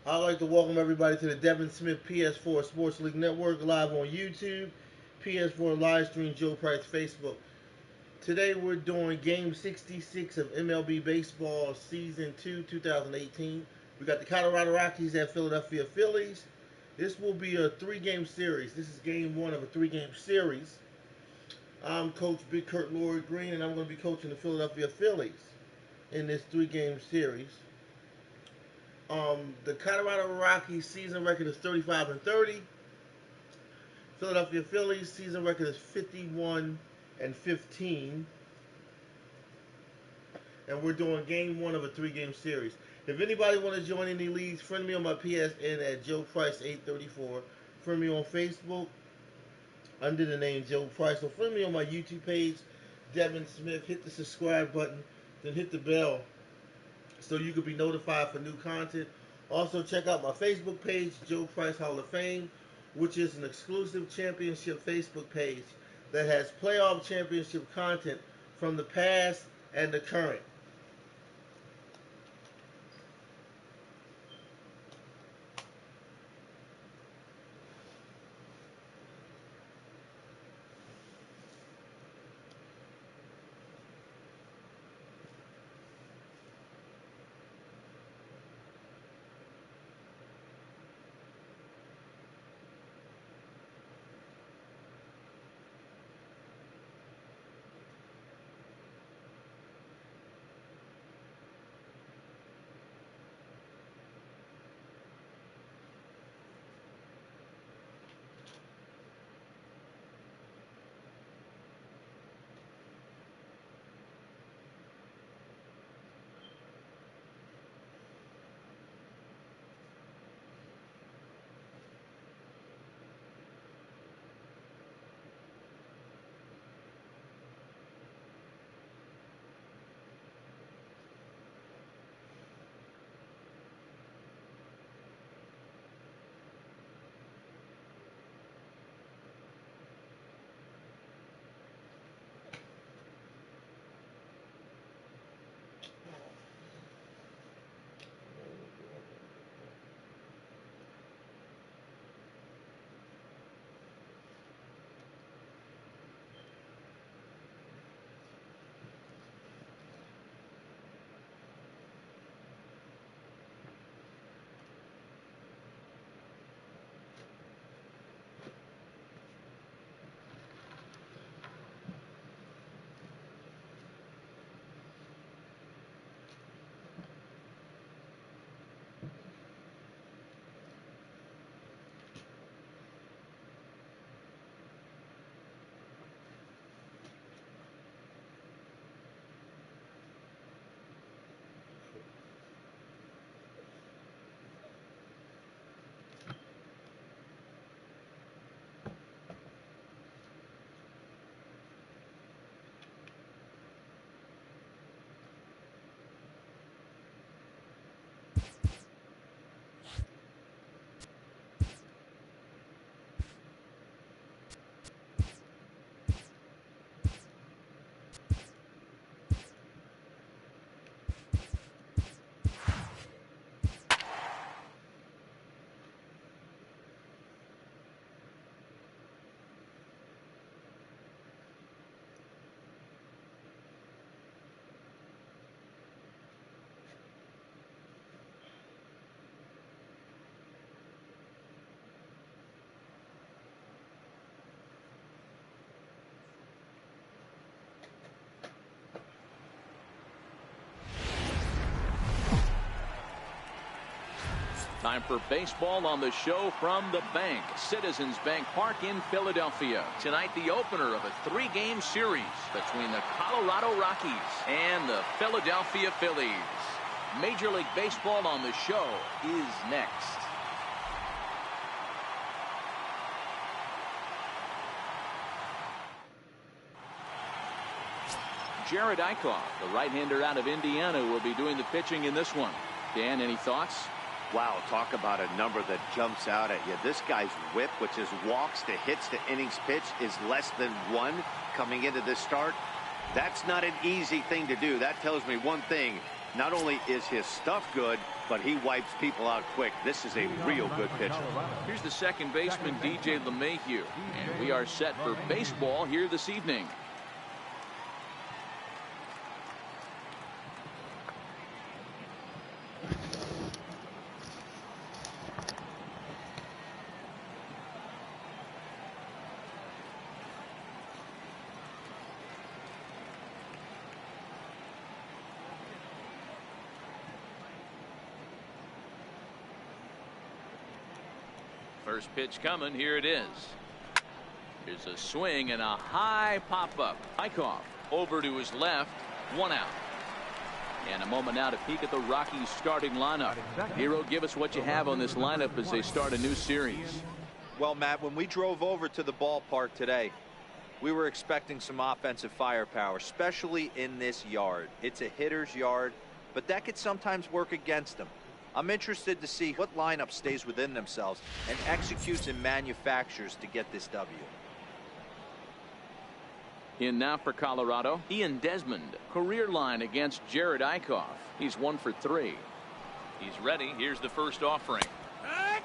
I'd like to welcome everybody to the Devin Smith PS4 Sports League Network, live on YouTube, PS4 live stream, Joe Price Facebook. Today we're doing Game 66 of MLB Baseball Season 2, 2018. We got the Colorado Rockies at Philadelphia Phillies. This will be a three-game series. This is game one of a three-game series. I'm Coach Big Kurt Lloyd Green, and I'm going to be coaching the Philadelphia Phillies in this three-game series. The Colorado Rockies season record is 35-30. Philadelphia Phillies season record is 51-15. And we're doing game one of a three-game series. If anybody want to join any leagues, friend me on my PSN at Joe Price 834. Friend me on Facebook under the name Joe Price. So friend me on my YouTube page, Devin Smith. Hit the subscribe button, then hit the bell so you can be notified for new content. Also, check out my Facebook page, Joe Price Hall of Fame, which is an exclusive championship Facebook page that has playoff championship content from the past and the current. Time for baseball on the show from the bank, Citizens Bank Park in Philadelphia. Tonight, the opener of a three-game series between the Colorado Rockies and the Philadelphia Phillies. Major League Baseball on the show is next. Jared Eichhoff, the right-hander out of Indiana, will be doing the pitching in this one. Dan, any thoughts? Wow, talk about a number that jumps out at you. This guy's whip, which is walks to hits to innings pitch, is less than 1 coming into this start. That's not an easy thing to do. That tells me one thing. Not only is his stuff good, but he wipes people out quick. This is a real good pitcher. Here's the second baseman, DJ LeMahieu. And we are set for baseball here this evening. First pitch coming. Here it is. Here's a swing and a high pop up. Eichhoff over to his left. 1 out. And a moment now to peek at the Rockies starting lineup. Hero, give us what you have on this lineup as they start a new series. Well, Matt, when we drove over to the ballpark today, we were expecting some offensive firepower, especially in this yard. It's a hitter's yard, but that could sometimes work against them. I'm interested to see what lineup stays within themselves and executes and manufactures to get this W. In now for Colorado, Ian Desmond. Career line against Jared Eichhoff. He's 1 for 3. He's ready. Here's the first offering.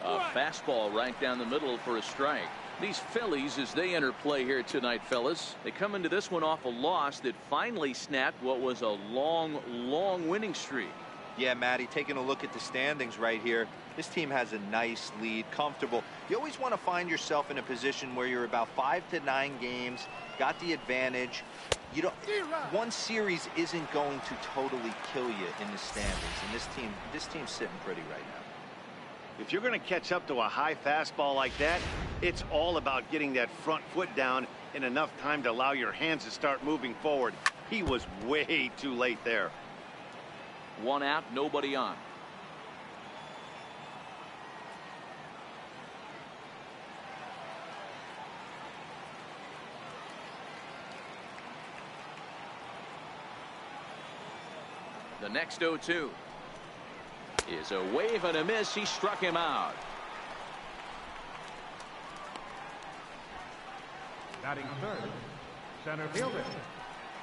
A fastball right down the middle for a strike. These Phillies, as they enter play here tonight, fellas, they come into this one off a loss that finally snapped what was a long winning streak. Yeah, Matty, taking a look at the standings right here, this team has a nice lead, comfortable. You always want to find yourself in a position where you're about 5 to 9 games, got the advantage. You don't, one series isn't going to totally kill you in the standings, and this team's sitting pretty right now. If you're going to catch up to a high fastball like that, it's all about getting that front foot down in enough time to allow your hands to start moving forward. He was way too late there. 1 out, nobody on. The next 0-2 is a wave and a miss. He struck him out. Batting third, center fielder,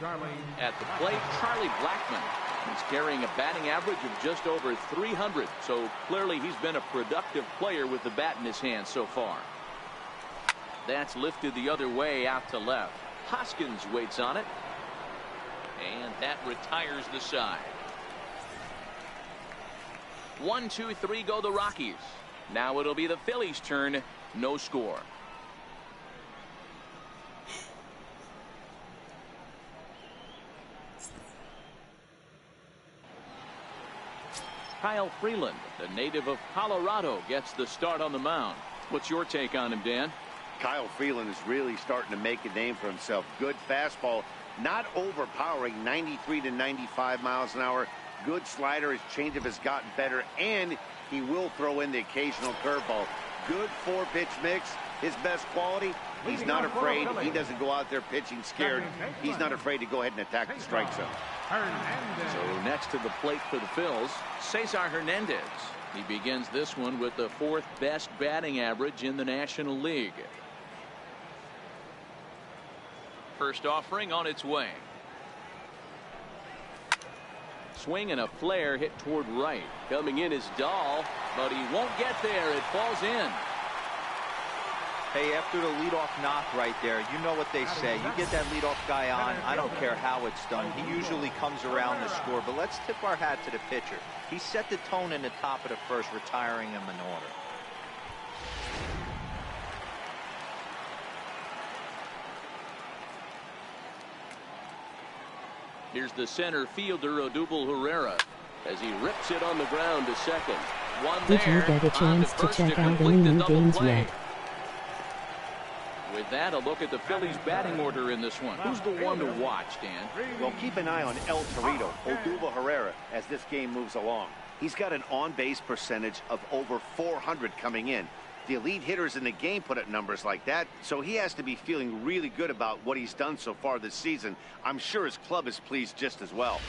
Charlie. At the plate, Charlie Blackmon. He's carrying a batting average of just over 300. So clearly he's been a productive player with the bat in his hand so far. That's lifted the other way out to left. Hoskins waits on it. And that retires the side. 1, 2, 3 go the Rockies. Now it'll be the Phillies' turn. No score. Kyle Freeland, the native of Colorado, gets the start on the mound. What's your take on him, Dan? Kyle Freeland is really starting to make a name for himself. Good fastball, not overpowering, 93 to 95 miles an hour. Good slider. His changeup has gotten better, and he will throw in the occasional curveball. Good 4-pitch mix. His best quality, he's not afraid. He doesn't go out there pitching scared. He's not afraid to go ahead and attack the strike zone. So next to the plate for the Phils, Cesar Hernandez. He begins this one with the 4th best batting average in the National League. First offering on its way. Swing and a flare hit toward right. Coming in is Dahl, but he won't get there. It falls in. Hey, after the leadoff knock right there, you know what they say. You get that leadoff guy on, I don't care how it's done. He usually comes around the score. But let's tip our hat to the pitcher. He set the tone in the top of the first, retiring him in order. Here's the center fielder, Odubel Herrera, as he rips it on the ground to second. One there. Did you get a chance to check out any new games yet? With that, a look at the Phillies batting order in this one. Who's the one to watch, Dan? Well, keep an eye on El Torito, Odubel Herrera, as this game moves along. He's got an on-base percentage of over 400 coming in. The elite hitters in the game put up numbers like that, so he has to be feeling really good about what he's done so far this season. I'm sure his club is pleased just as well.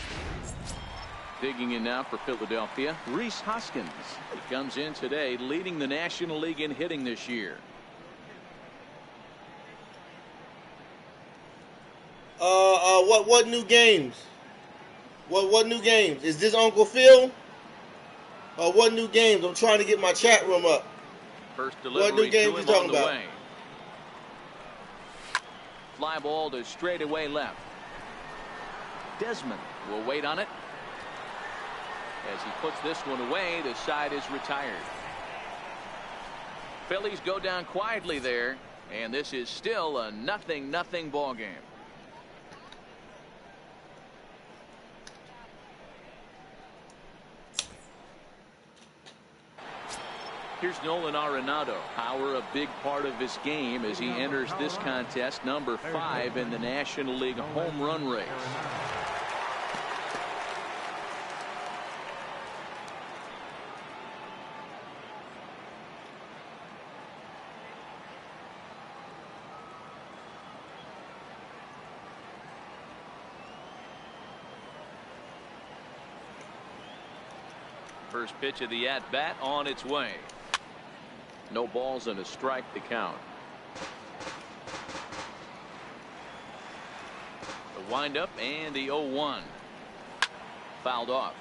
Digging in now for Philadelphia, Rhys Hoskins. He comes in today leading the National League in hitting this year. What new games? What new games? Is this Uncle Phil? Or what new games? I'm trying to get my chat room up. First delivery What new games to you him talking on the about? way. Fly ball to straightaway left. Desmond will wait on it. As he puts this one away, the side is retired. Phillies go down quietly there, and this is still a 0-0 ball game. Here's Nolan Arenado. Power a big part of his game as he enters this contest, number 5 in the National League home run race. First pitch of the at-bat on its way. No balls and a strike to count. The windup and the 0-1. Fouled off.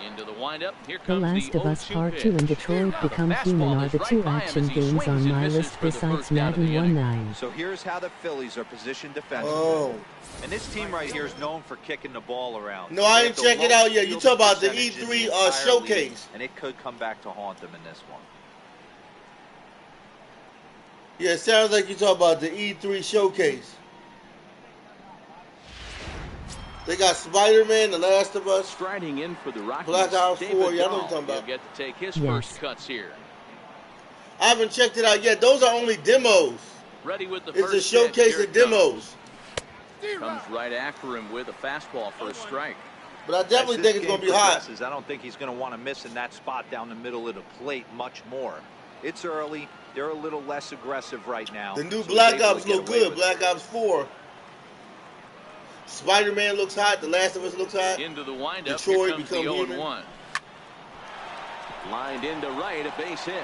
Into the windup. Here The comes Last the of Us 0-2 Part pitch. 2 and Detroit Now the Become Human fastball are the is right two by him action as he games swings on and my misses list for the besides first out of the Madden inning. 19. So here's how the Phillies are positioned defensively. Oh. And this team right here is known for kicking the ball around. No, I They didn't have the check it out lowest yet. You fielding talk about the percentage in E3 entire showcase. league, and it could come back to haunt them in this one. Yeah, it sounds like you talk about the E3 showcase. They got Spider-Man, The Last of Us. Striding in for the Rockies. Black Ops 4, David yeah, I know what Dahl you're talking about. will get to take his Yes. first cuts here. I haven't checked it out yet. Those are only demos. Ready with the It's a first showcase pitch. Here of it demos. Comes right after him with a fastball for a strike. But I definitely As think this it's going to game be hot. progresses, I don't think he's going to want to miss in that spot down the middle of the plate much more. It's early. They're a little less aggressive right now. The new so Black he's able Ops to get look away good. with Black it. Ops 4. Spider-Man looks hot. The Last of Us looks hot. Into the windup. Detroit Here comes the become 0-1. human. Lined into right, a base hit.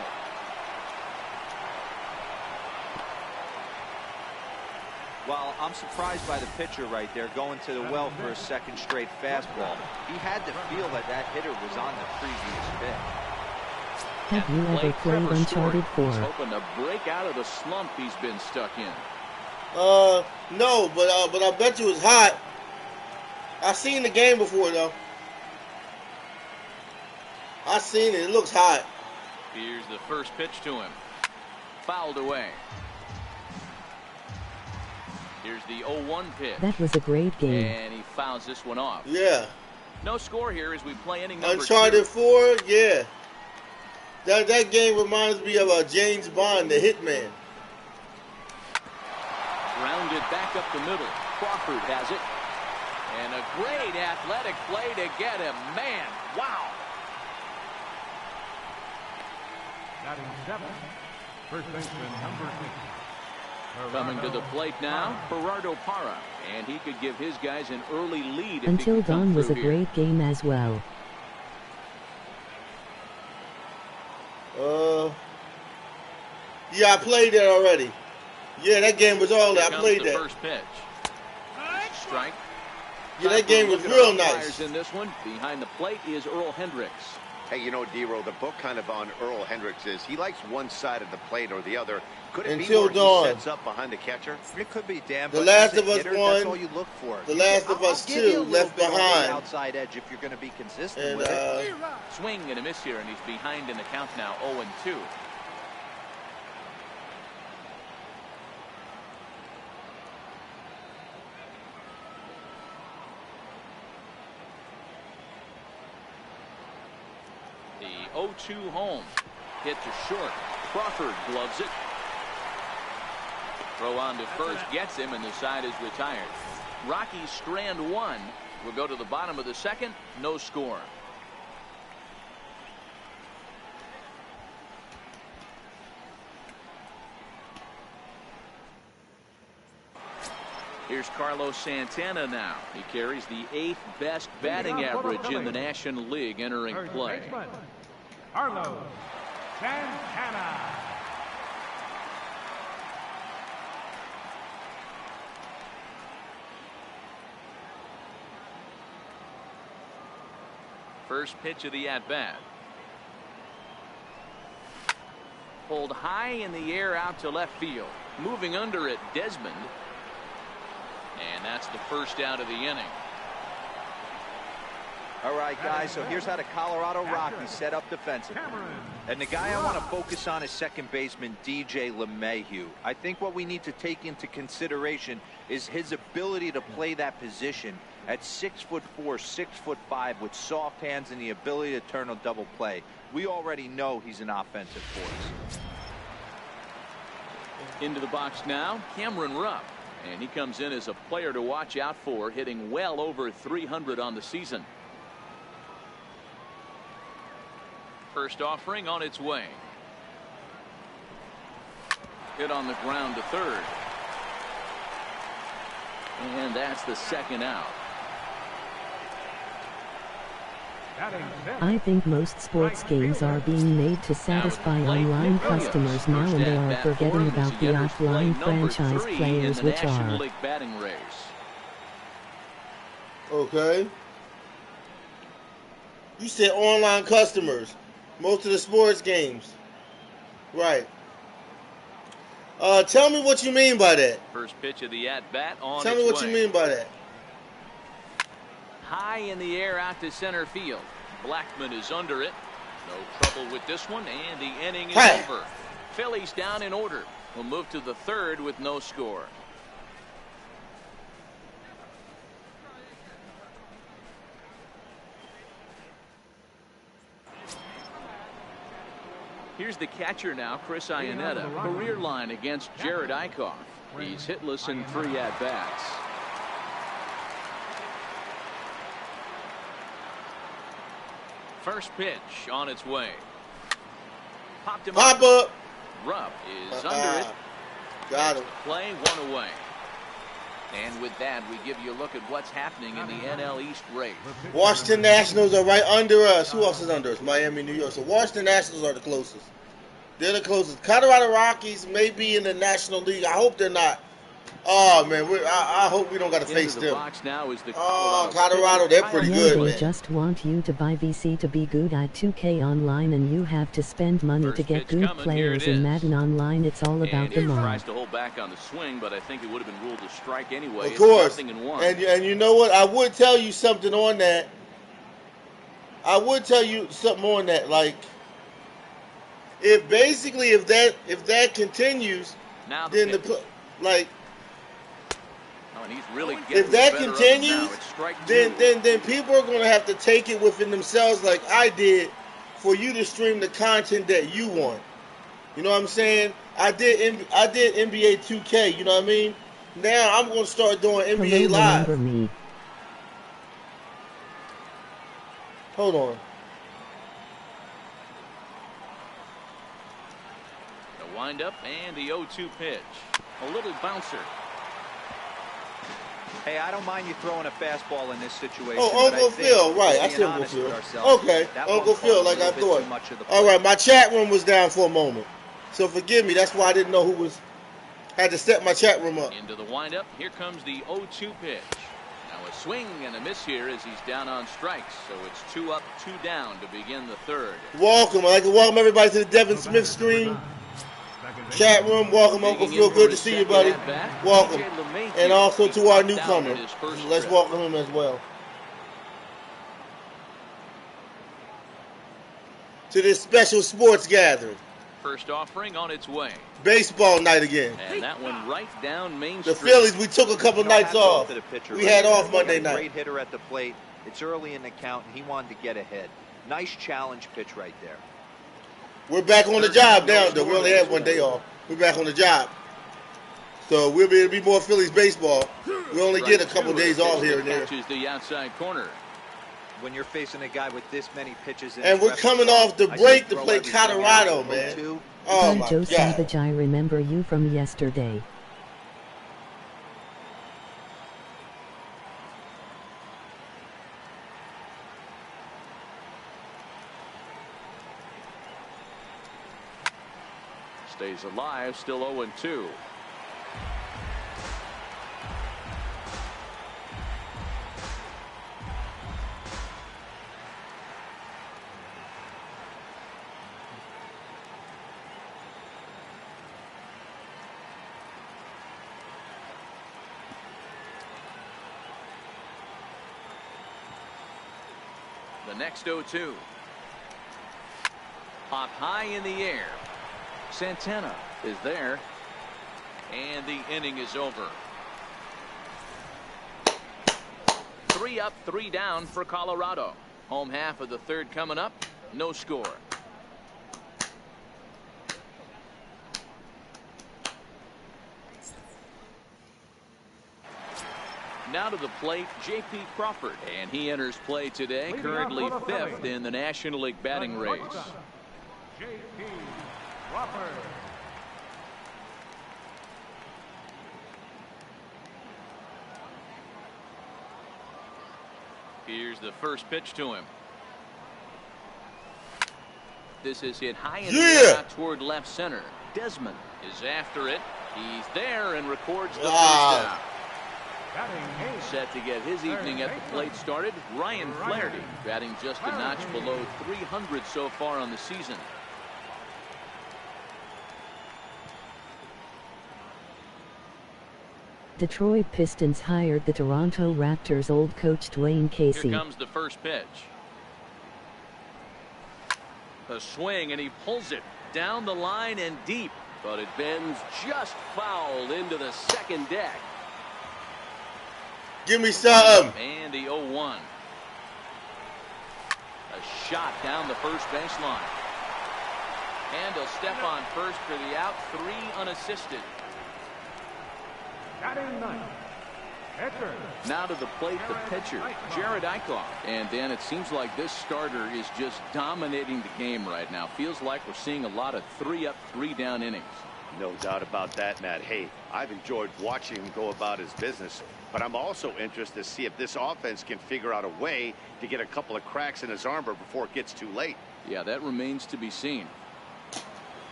Well, I'm surprised by the pitcher right there going to the well for a second straight fastball. He had to feel that that hitter was on the previous pitch. Have you ever Blake played Trevor Uncharted scored. He's 4? hoping to break out of the slump he's been stuck in. No, but I bet you it's hot. I've seen the game before though. I've seen it. It looks hot. Here's the first pitch to him. Fouled away. Here's the 0-1 pitch. That was a great game. And he fouls this one off. Yeah. No score here as we play inning number Uncharted 2. 4, yeah. That game reminds me of James Bond, the Hitman. Grounded back up the middle. Crawford has it. And a great athletic play to get him. Man, wow. Batting 7, first baseman number 8. Coming to the plate now, Gerardo Parra. And he could give his guys an early lead if Until he can come Dawn was a through here. great game as well. Yeah, I played that already. Yeah, that game was all Here that. I comes played the that. first pitch. Strike. Yeah, that game was Look at real umpires nice. in this one. Behind the plate is Earl Hendricks. Hey, you know, D-Row, the book kind of on Earl Hendricks is he likes one side of the plate or the other. Could it Until be dawn. where he sets up behind the catcher? It could be, Dan. The but Last as a of Us hitter, 1, That's all you look for. The You Last can- of Us I'll give you 2, a little Left bit on the Behind. outside edge if you're going to be consistent And with it. Swing and a miss here, and he's behind in the count now, 0-2. The 0-2 home. Hit to short. Crawford gloves it. Throw on to first, gets him, and the side is retired. Rockies strand 1. We'll go to the bottom of the second. No score. Here's Carlos Santana now. He carries the 8th best batting average in the National League entering Third play. baseman, Carlos Santana. First pitch of the at-bat. Pulled high in the air out to left field. Moving under it, Desmond. And that's the first out of the inning. All right, guys, so here's how the Colorado Rockies set up defensively. And the guy I want to focus on is second baseman DJ LeMahieu. I think what we need to take into consideration is his ability to play that position at 6'4", 6'5", with soft hands and the ability to turn a double play. We already know he's an offensive force. Into the box now, Cameron Rupp. And he comes in as a player to watch out for, hitting well over 300 on the season. First offering on its way. Hit on the ground to third. And that's the second out. I think most sports games are being made to satisfy online customers now, and they are forgetting about the offline franchise players, which are. Okay. You said online customers. Most of the sports games. Right. Tell me what you mean by that. First pitch of the at-bat on Tell me what you mean by that. High in the air out to center field. Blackman is under it. No trouble with this one, and the inning is over. Phillies down in order. We'll move to the third with no score. Here's the catcher now, Chris Iannetta. Career line against Jared Eichhoff. He's hitless in 3 at-bats. First pitch on its way. Popped him Pop up. Rupp is under it. Got him. Play one away. And with that, we give you a look at what's happening in the NL East race. Washington Nationals are right under us. Who else is under us? Miami, New York. So Washington Nationals are the closest. They're the closest. Colorado Rockies may be in the National League. I hope they're not. Oh, man. I hope we don't got to face them. Colorado, they're pretty good, They man. just want you to buy VC to be good at 2K Online, and you have to spend money to get good players in Madden Online. It's all about the mob. Tries to hold back on the swing, but I think it would have been ruled a strike anyway. Of course. It's 0-1. And you know what? I would tell you something on that. Like, if that continues, now then and he's really if that continues, then people are going to have to take it within themselves, like I did, for you to stream the content that you want. You know what I'm saying? I did NBA 2K. You know what I mean? Now I'm going to start doing NBA Live. Remember me. Hold on. The windup and the 0-2 pitch. A little bouncer. Hey, I don't mind you throwing a fastball in this situation. Oh, Uncle Phil, right. I said Uncle Phil. Okay, Uncle Phil, like I thought. All right, my chat room was down for a moment. So forgive me. That's why I didn't know who had to set my chat room up. Into the windup. Here comes the 0-2 pitch. Now a swing and a miss here as he's down on strikes. So it's 2 up, 2 down to begin the third. Welcome. I'd like to welcome everybody to the Devin Smith stream. Chat room, welcome, Uncle Phil. Good to see you, buddy. Welcome. And also to our newcomer. Let's welcome him as well. To this special sports gathering. First offering on its way. Baseball night again. And that one right down Main Street. The Phillies, we took a couple nights off. We had off Monday night. Great hitter at the plate. It's early in the count, and he wanted to get ahead. Nice challenge pitch right there. We're back on the job now, though. We only had 1 day off. We're back on the job. So we'll be able to be more Phillies baseball. We only get a couple days off here and there. The outside corner. When you're facing a guy with this many pitches in and we're coming off the break to play Colorado, man. Oh my Joe God. Savage, I remember you from yesterday. stays alive, still 0-2. The next 0-2. Pop high in the air. Santana is there. And the inning is over. 3 up, 3 down for Colorado. Home half of the third coming up. No score. Now to the plate, J.P. Crawford, and he enters play today, currently 5th in the National League batting race. J.P. Crawford. Here's the first pitch to him. This is hit high in the air out toward left center. Desmond is after it. He's there and records the first down. Set to get his evening at the plate started, Ryan Flaherty, batting just a notch below 300 so far on the season. Detroit Pistons hired the Toronto Raptors' old coach Dwayne Casey. Here comes the first pitch. A swing, and he pulls it down the line and deep, but it bends just foul into the second deck. Give me something. And the 0-1. A shot down the first baseline. And he'll step on first for the out. 3 unassisted. Batting ninth, pitcher. Now to the plate, the pitcher, Jared Eichhoff. And then it seems like this starter is just dominating the game right now. Feels like we're seeing a lot of 3 up, 3 down innings. No doubt about that, Matt. Hey, I've enjoyed watching him go about his business, but I'm also interested to see if this offense can figure out a way to get a couple of cracks in his armor before it gets too late. Yeah, that remains to be seen.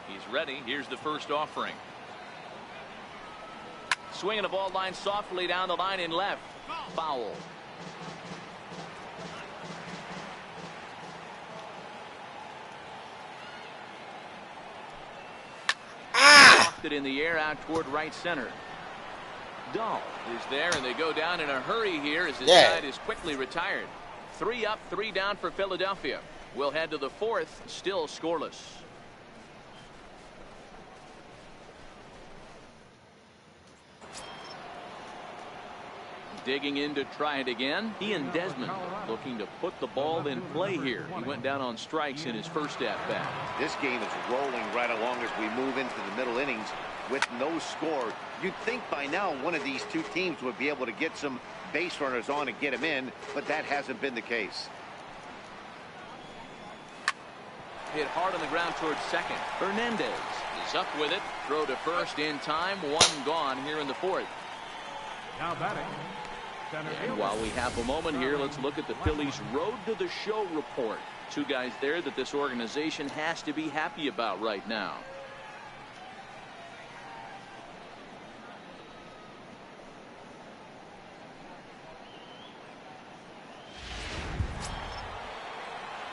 He's ready. Here's the first offering. Swinging a ball line softly down the line in left. Foul. It in the air out toward right center. Dahl is there, and they go down in a hurry here as his side is quickly retired. 3 up, 3 down for Philadelphia. We'll head to the 4th, still scoreless. Digging in to try it again. Ian Desmond looking to put the ball in play here. He went down on strikes in his first at-bat. This game is rolling right along as we move into the middle innings with no score. You'd think by now one of these two teams would be able to get some base runners on and get them in, but that hasn't been the case. Hit hard on the ground towards second. Hernandez is up with it. Throw to first in time. 1 gone here in the 4th. Now batting. And while we have a moment here, let's look at the Phillies' Road to the Show report. 2 guys there that this organization has to be happy about right now.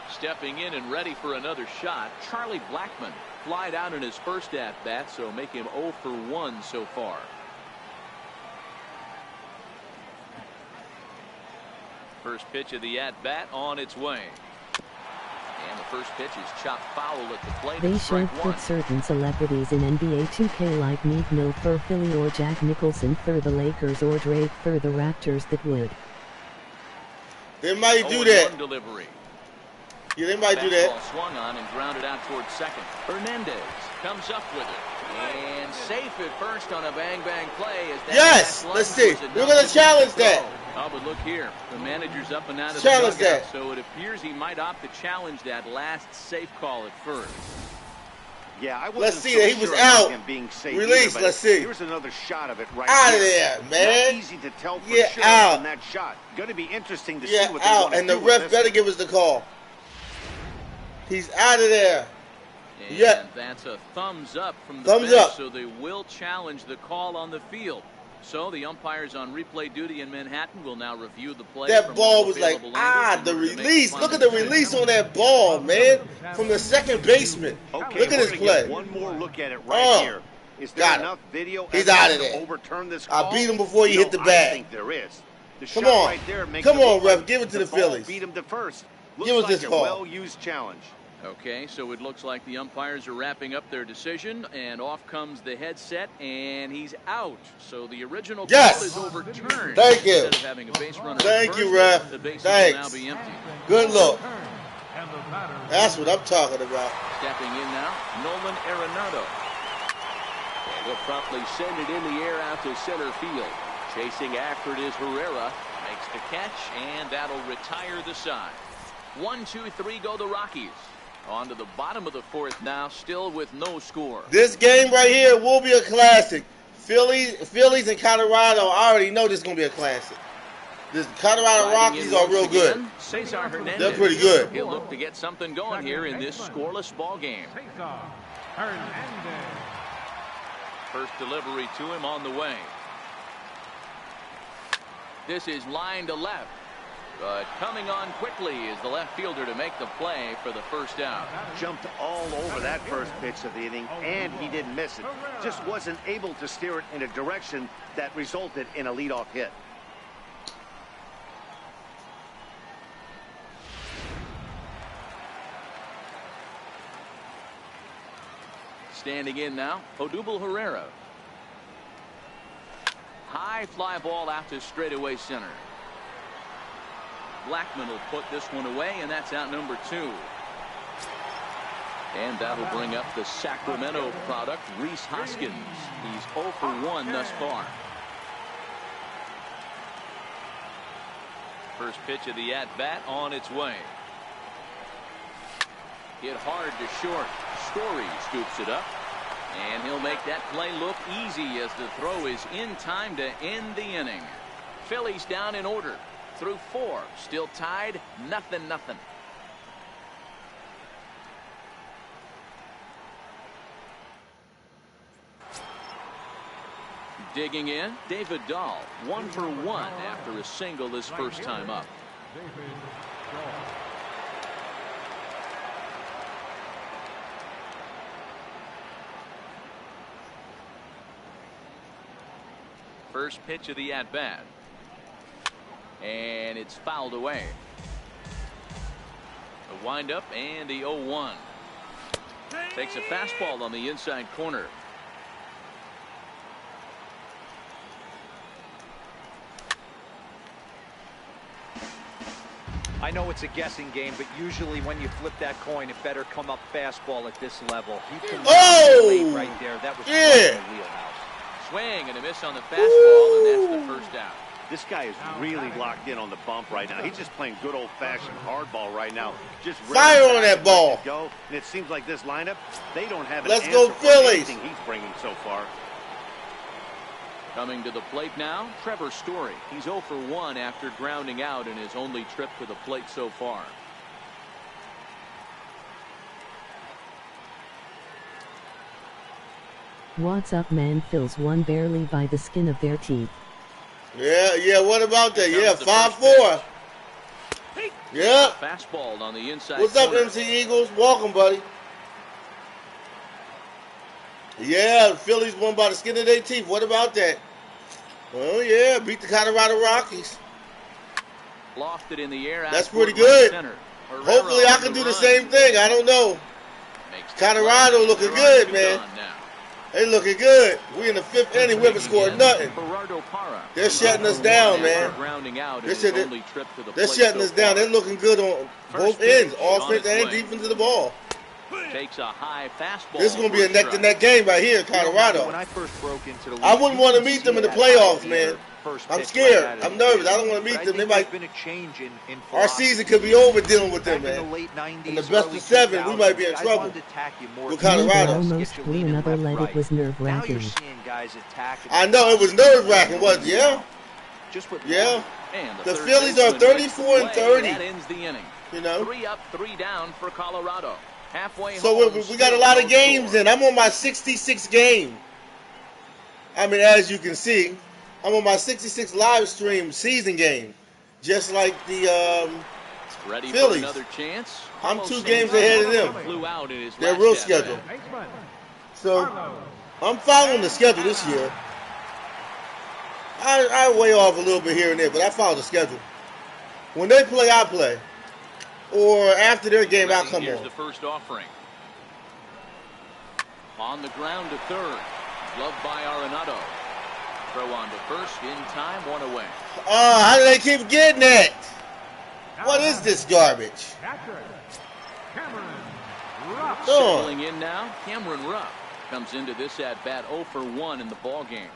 Stepping in and ready for another shot, Charlie Blackmon flied out in his first at-bat, so make him 0 for 1 so far. First pitch of the at-bat on its way. And the first pitch is chopped foul at the plate. They showed that certain celebrities in NBA 2K like Meek Mill for Philly or Jack Nicholson for the Lakers or Drake for the Raptors that would. They might do that. Delivery. Yeah, they might do that. Fastball swung on and grounded out towards second. Hernandez comes up with it. And safe at first on a bang-bang play. As that yes! Let's see. We're going to challenge that. Oh, but look here. The manager's up and out of challenge the dugout, that. so it appears he might opt to challenge that last safe call at first. Yeah, I wasn't let's see so that he was sure out. Him being safe Release. either, let's see. Here's another shot of it right out of here. there, man. Not easy to tell for Get sure out. from that shot. Going to be interesting to see what they out. want to And do the with ref this. better give us the call. He's out of there. And Yeah. that's a thumbs up from the Thumbs bench, up. so they will challenge the call on the field. So the umpires on replay duty in Manhattan will now review the play. That from ball all was like, available angles the in order to make release. the Look at final the decision. release on that ball, man, from the second baseman. Okay, Look at we're this gonna play. get one more look at it right here. Is there Got it. enough video He's evidence out of to there. overturn this I call? beat him before he You hit the know, bag. I think there is. The Come shot on. right there makes Come it on, look ref. like Give it to the ball Phillies. beat him to first. Looks Give us like this a call. well-used challenge. Okay, so it looks like the umpires are wrapping up their decision, and off comes the headset, and he's out. So the original Yes. call is overturned. Thank you. Instead of having a base runner Thank at you, first, ref. the bases Thanks. will now be empty. Good look. And the batter. That's what I'm talking about. Stepping in now, Nolan Arenado. And he'll promptly send it in the air out to center field. Chasing after it is Herrera. Makes the catch, and that'll retire the side. 1, 2, 3 go the Rockies. On to the bottom of the fourth now, still with no score. This game right here will be a classic. Phillies and Colorado, I already know this is going to be a classic. The Colorado Riding Rockies in are once real good. again, Cesar Hernandez. They're pretty good. He'll look to get something going here in this scoreless ball game. Cesar Hernandez. First delivery to him on the way. This is line to left. But coming on quickly is the left fielder to make the play for the first out. Jumped all over that first pitch of the inning, and he didn't miss it. Just wasn't able to steer it in a direction that resulted in a leadoff hit. Standing in now, Odubel Herrera. High fly ball out to straightaway center. Blackman will put this one away, and that's out number 2. And that'll bring up the Sacramento product, Rhys Hoskins. He's 0 for 1 thus far. First pitch of the at-bat on its way. Hit hard to short. Story scoops it up. And he'll make that play look easy as the throw is in time to end the inning. Phillies down in order. Through 4. Still tied. 0-0. Digging in, David Dahl. 1 for 1 after a single his first time up. David Dahl. First pitch of the at-bat. And it's fouled away. The windup and the 0-1. Takes a fastball on the inside corner. I know it's a guessing game, but usually when you flip that coin, it better come up fastball at this level. He can right there. That was yeah. in the wheelhouse. Swing and a miss on the fastball, and that's the first out. This guy is really locked in on the bump right now. He's just playing good old-fashioned hardball right now. Just fire on that ball. Go. And it seems like this lineup, they don't have an Let's answer go for Phillies. anything he's bringing so far. Coming to the plate now, Trevor Story. He's 0 for 1 after grounding out in his only trip to the plate so far. What's up, man? Phil's won barely by the skin of their teeth. Yeah, what about that? Here Yeah, comes the first 5-4. Yeah. Fastball on the inside. What's up, corner. MC Eagles? Welcome, buddy. Yeah, the Phillies won by the skin of their teeth. What about that? Oh, yeah, beat the Colorado Rockies. Lofted in the air. out That's toward pretty right good. center. Herrera Hopefully I on can do the run. same thing. I don't know. Makes the Colorado play. looking They're on good, 2 man. gone now. They looking good. We in the 5th inning. We haven't scored nothing. Gerardo Parra. They're shutting us down, man. Grounding out in They're his shutting- only trip to the They're plate shutting so us down. far. They're looking good on both First ends, pitch on offense its and way. defense of the ball. Takes a high fastball. This is going to be a for strike. neck-to-neck game right here in You know, Colorado. when I first broke into the league, I wouldn't want to meet them in the playoffs, man. I'm scared. I'm nervous. I don't want to meet them. They might. Been a change in Our season could be over dealing with them, Back in man. the late 90s, In the best of early 7, we might be in 2000s, trouble guys wanted to attack you more with than Colorado. They just almost get you blew leaning another left, lead. right. It was Now you're nerve-wracking. seeing guys attack. I know it was nerve-wracking, wasn't it? Yeah. Just with Yeah. And The third Phillies are baseman makes 34 and the play. 30. That ends the inning. You know. 3 up, 3 down for Colorado. Halfway So home, we got a lot of no games score. in. I'm on my 66th game. I mean, as you can see, I'm on my 66th live stream season game, just like the Ready Phillies. for another chance? I'm Carlos 2 games Santana ahead of them. flew out in his Their last real at-bat. schedule. So I'm following the schedule this year. I way off a little bit here and there, but I follow the schedule. When they play, I play. Or after their game, I'll come Here's on. the first offering. On the ground to third. Gloved by Arenado. Throw on to first. In time, 1 away. Oh, how do they keep getting it? What is this garbage? Settling in now, Cameron Rupp comes into this at-bat 0 for 1 in the ball game.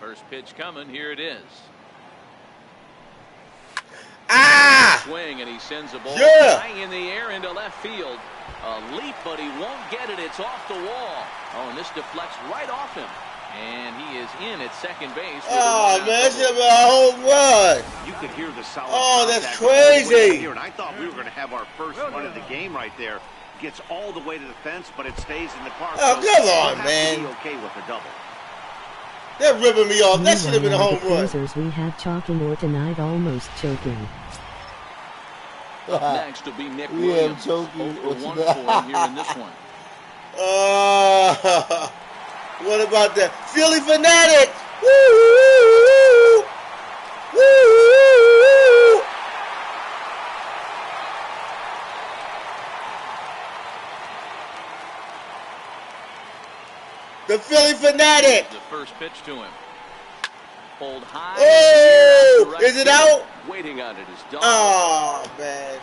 First pitch coming. Here it is. Ah! Swing, and he sends a ball high in the air into left field. A leap, but he won't get it. It's off the wall. Oh, and this deflects right off him. And he is in at second base. Oh, man, that should have been a home run. You could hear the solid that's contact crazy. here, and I thought we were going to have our first run of the game right there. Gets all the way to the fence, but it stays in the park. Oh, so come on, we'll have man. to be okay with a double. They're ripping me off. That should have been a home the run. closers we have chalking or tonight almost choking. Next will be Nick We Williams. have choking 0 for 1 or for him here in this one. What about that? Philly fanatic! Woo! Woo! The Philly fanatic! The first pitch to him. Pulled high. Oh! Right Is it out? Waiting on it is Dog. Oh, man.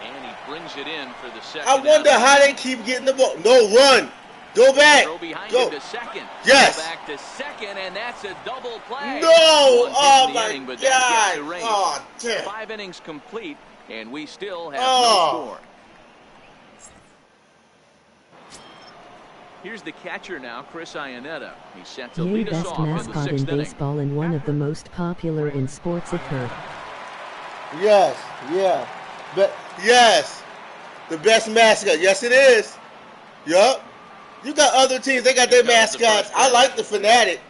And he brings it in for the second. I wonder how they keep getting the ball. No, run. Go back. Throw behind Go. him to second. Yes. Go back to second, and that's a double play. No. One hit Oh, in the my inning, but that gets the God. raise. Oh, damn. 5 innings complete, and we still have Oh. no score. Here's the catcher now, Chris Iannetta. He's set to Yay, lead us best off in the mascot in 6th inning. baseball and one of the most popular in sports occur. Yes, yeah. But yes. The best mascot. Yes, it is. Yup. You got other teams, they got their mascots. I like the fanatic.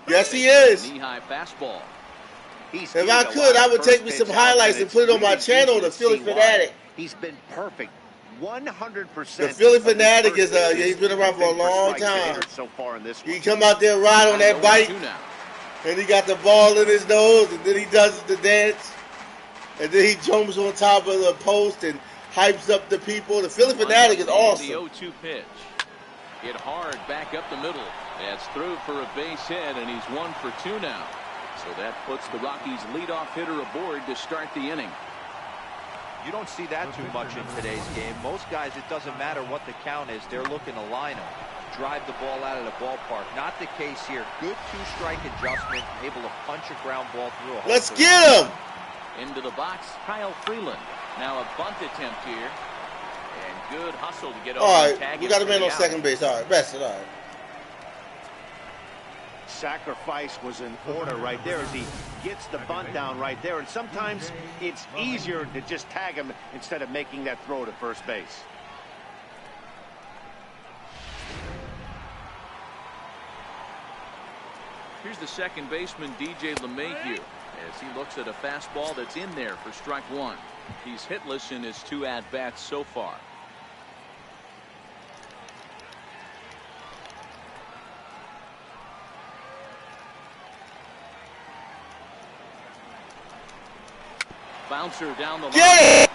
Yes, he is. Knee-high fastball. If If I could, I would take me some highlights and put it on my channel, the Philly fanatic. He's been perfect. 100%. The Philly fanatic is he's been around for a long time. So far in this one. He come out there, ride on that bike, and he got the ball in his nose, and then he does the dance, and then he jumps on top of the post and hypes up the people. The Philly fanatic is awesome. The 0-2 pitch. Hit hard back up the middle. That's through for a base hit, and he's 1 for 2 now. So that puts the Rockies' leadoff hitter aboard to start the inning. You don't see that too much in today's game. Most guys, it doesn't matter what the count is. They're looking to line them, drive the ball out of the ballpark. Not the case here. Good 2-strike adjustment, able to punch a ground ball through a hole. Let's get him. Into the box, Kyle Freeland. Now a bunt attempt here. And good hustle to get over All the right, tag. we got a man on second base. All right, best it. All right. Sacrifice was in order right there as he gets the bunt down right there. And sometimes it's easier to just tag him instead of making that throw to first base. Here's the second baseman, DJ LeMahieu, as he looks at a fastball that's in there for strike 1. He's hitless in his 2 at-bats so far. Bouncer down the line. Get it!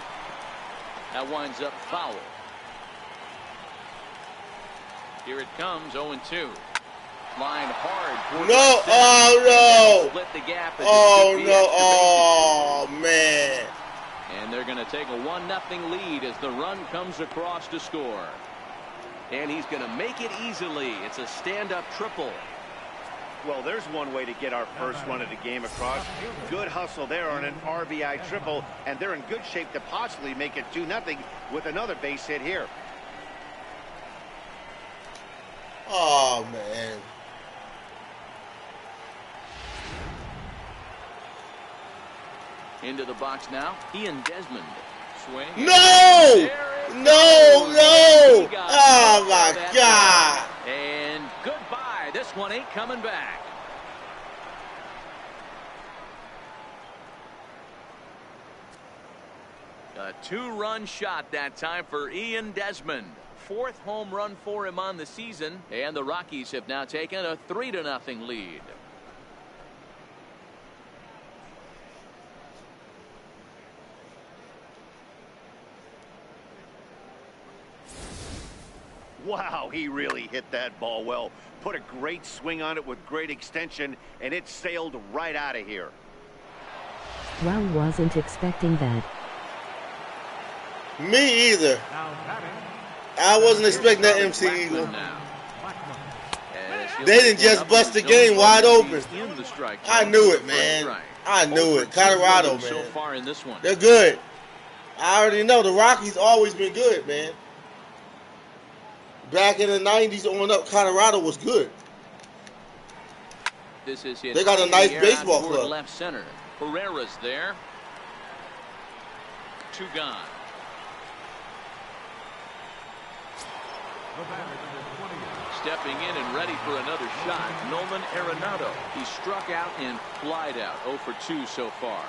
That winds up foul. Here it comes, 0-2. Line hard. No, oh no. Split the gap. Oh no, oh man. And they're going to take a 1-0 lead as the run comes across to score. And he's going to make it easily. It's a stand-up triple. Well, there's one way to get our first run of the game across. Good hustle there on an RBI triple, and they're in good shape to possibly make it 2-0 with another base hit here. Oh man. Into the box now, Ian Desmond. Swing. No! No! Oh, my God. And goodbye. This one ain't coming back. A 2-run shot that time for Ian Desmond. 4th home run for him on the season, and the Rockies have now taken a 3-0 lead. Wow, he really hit that ball well. Put a great swing on it with great extension, and it sailed right out of here. Wow, wasn't expecting that. Me either. Now batting, I wasn't expecting that MC Eagle. They didn't just bust the game wide open. I knew it, man. I knew it. Colorado, man. So far in this one. They're good. I already know the Rockies always been good, man. Back in the 90s on up, Colorado was good. This is They got a nice baseball club. Left center. Herrera's there. 2 gone. the batter, number 20. Stepping in and ready for another shot, Nolan Arenado. He struck out and flied out. 0 for 2 so far.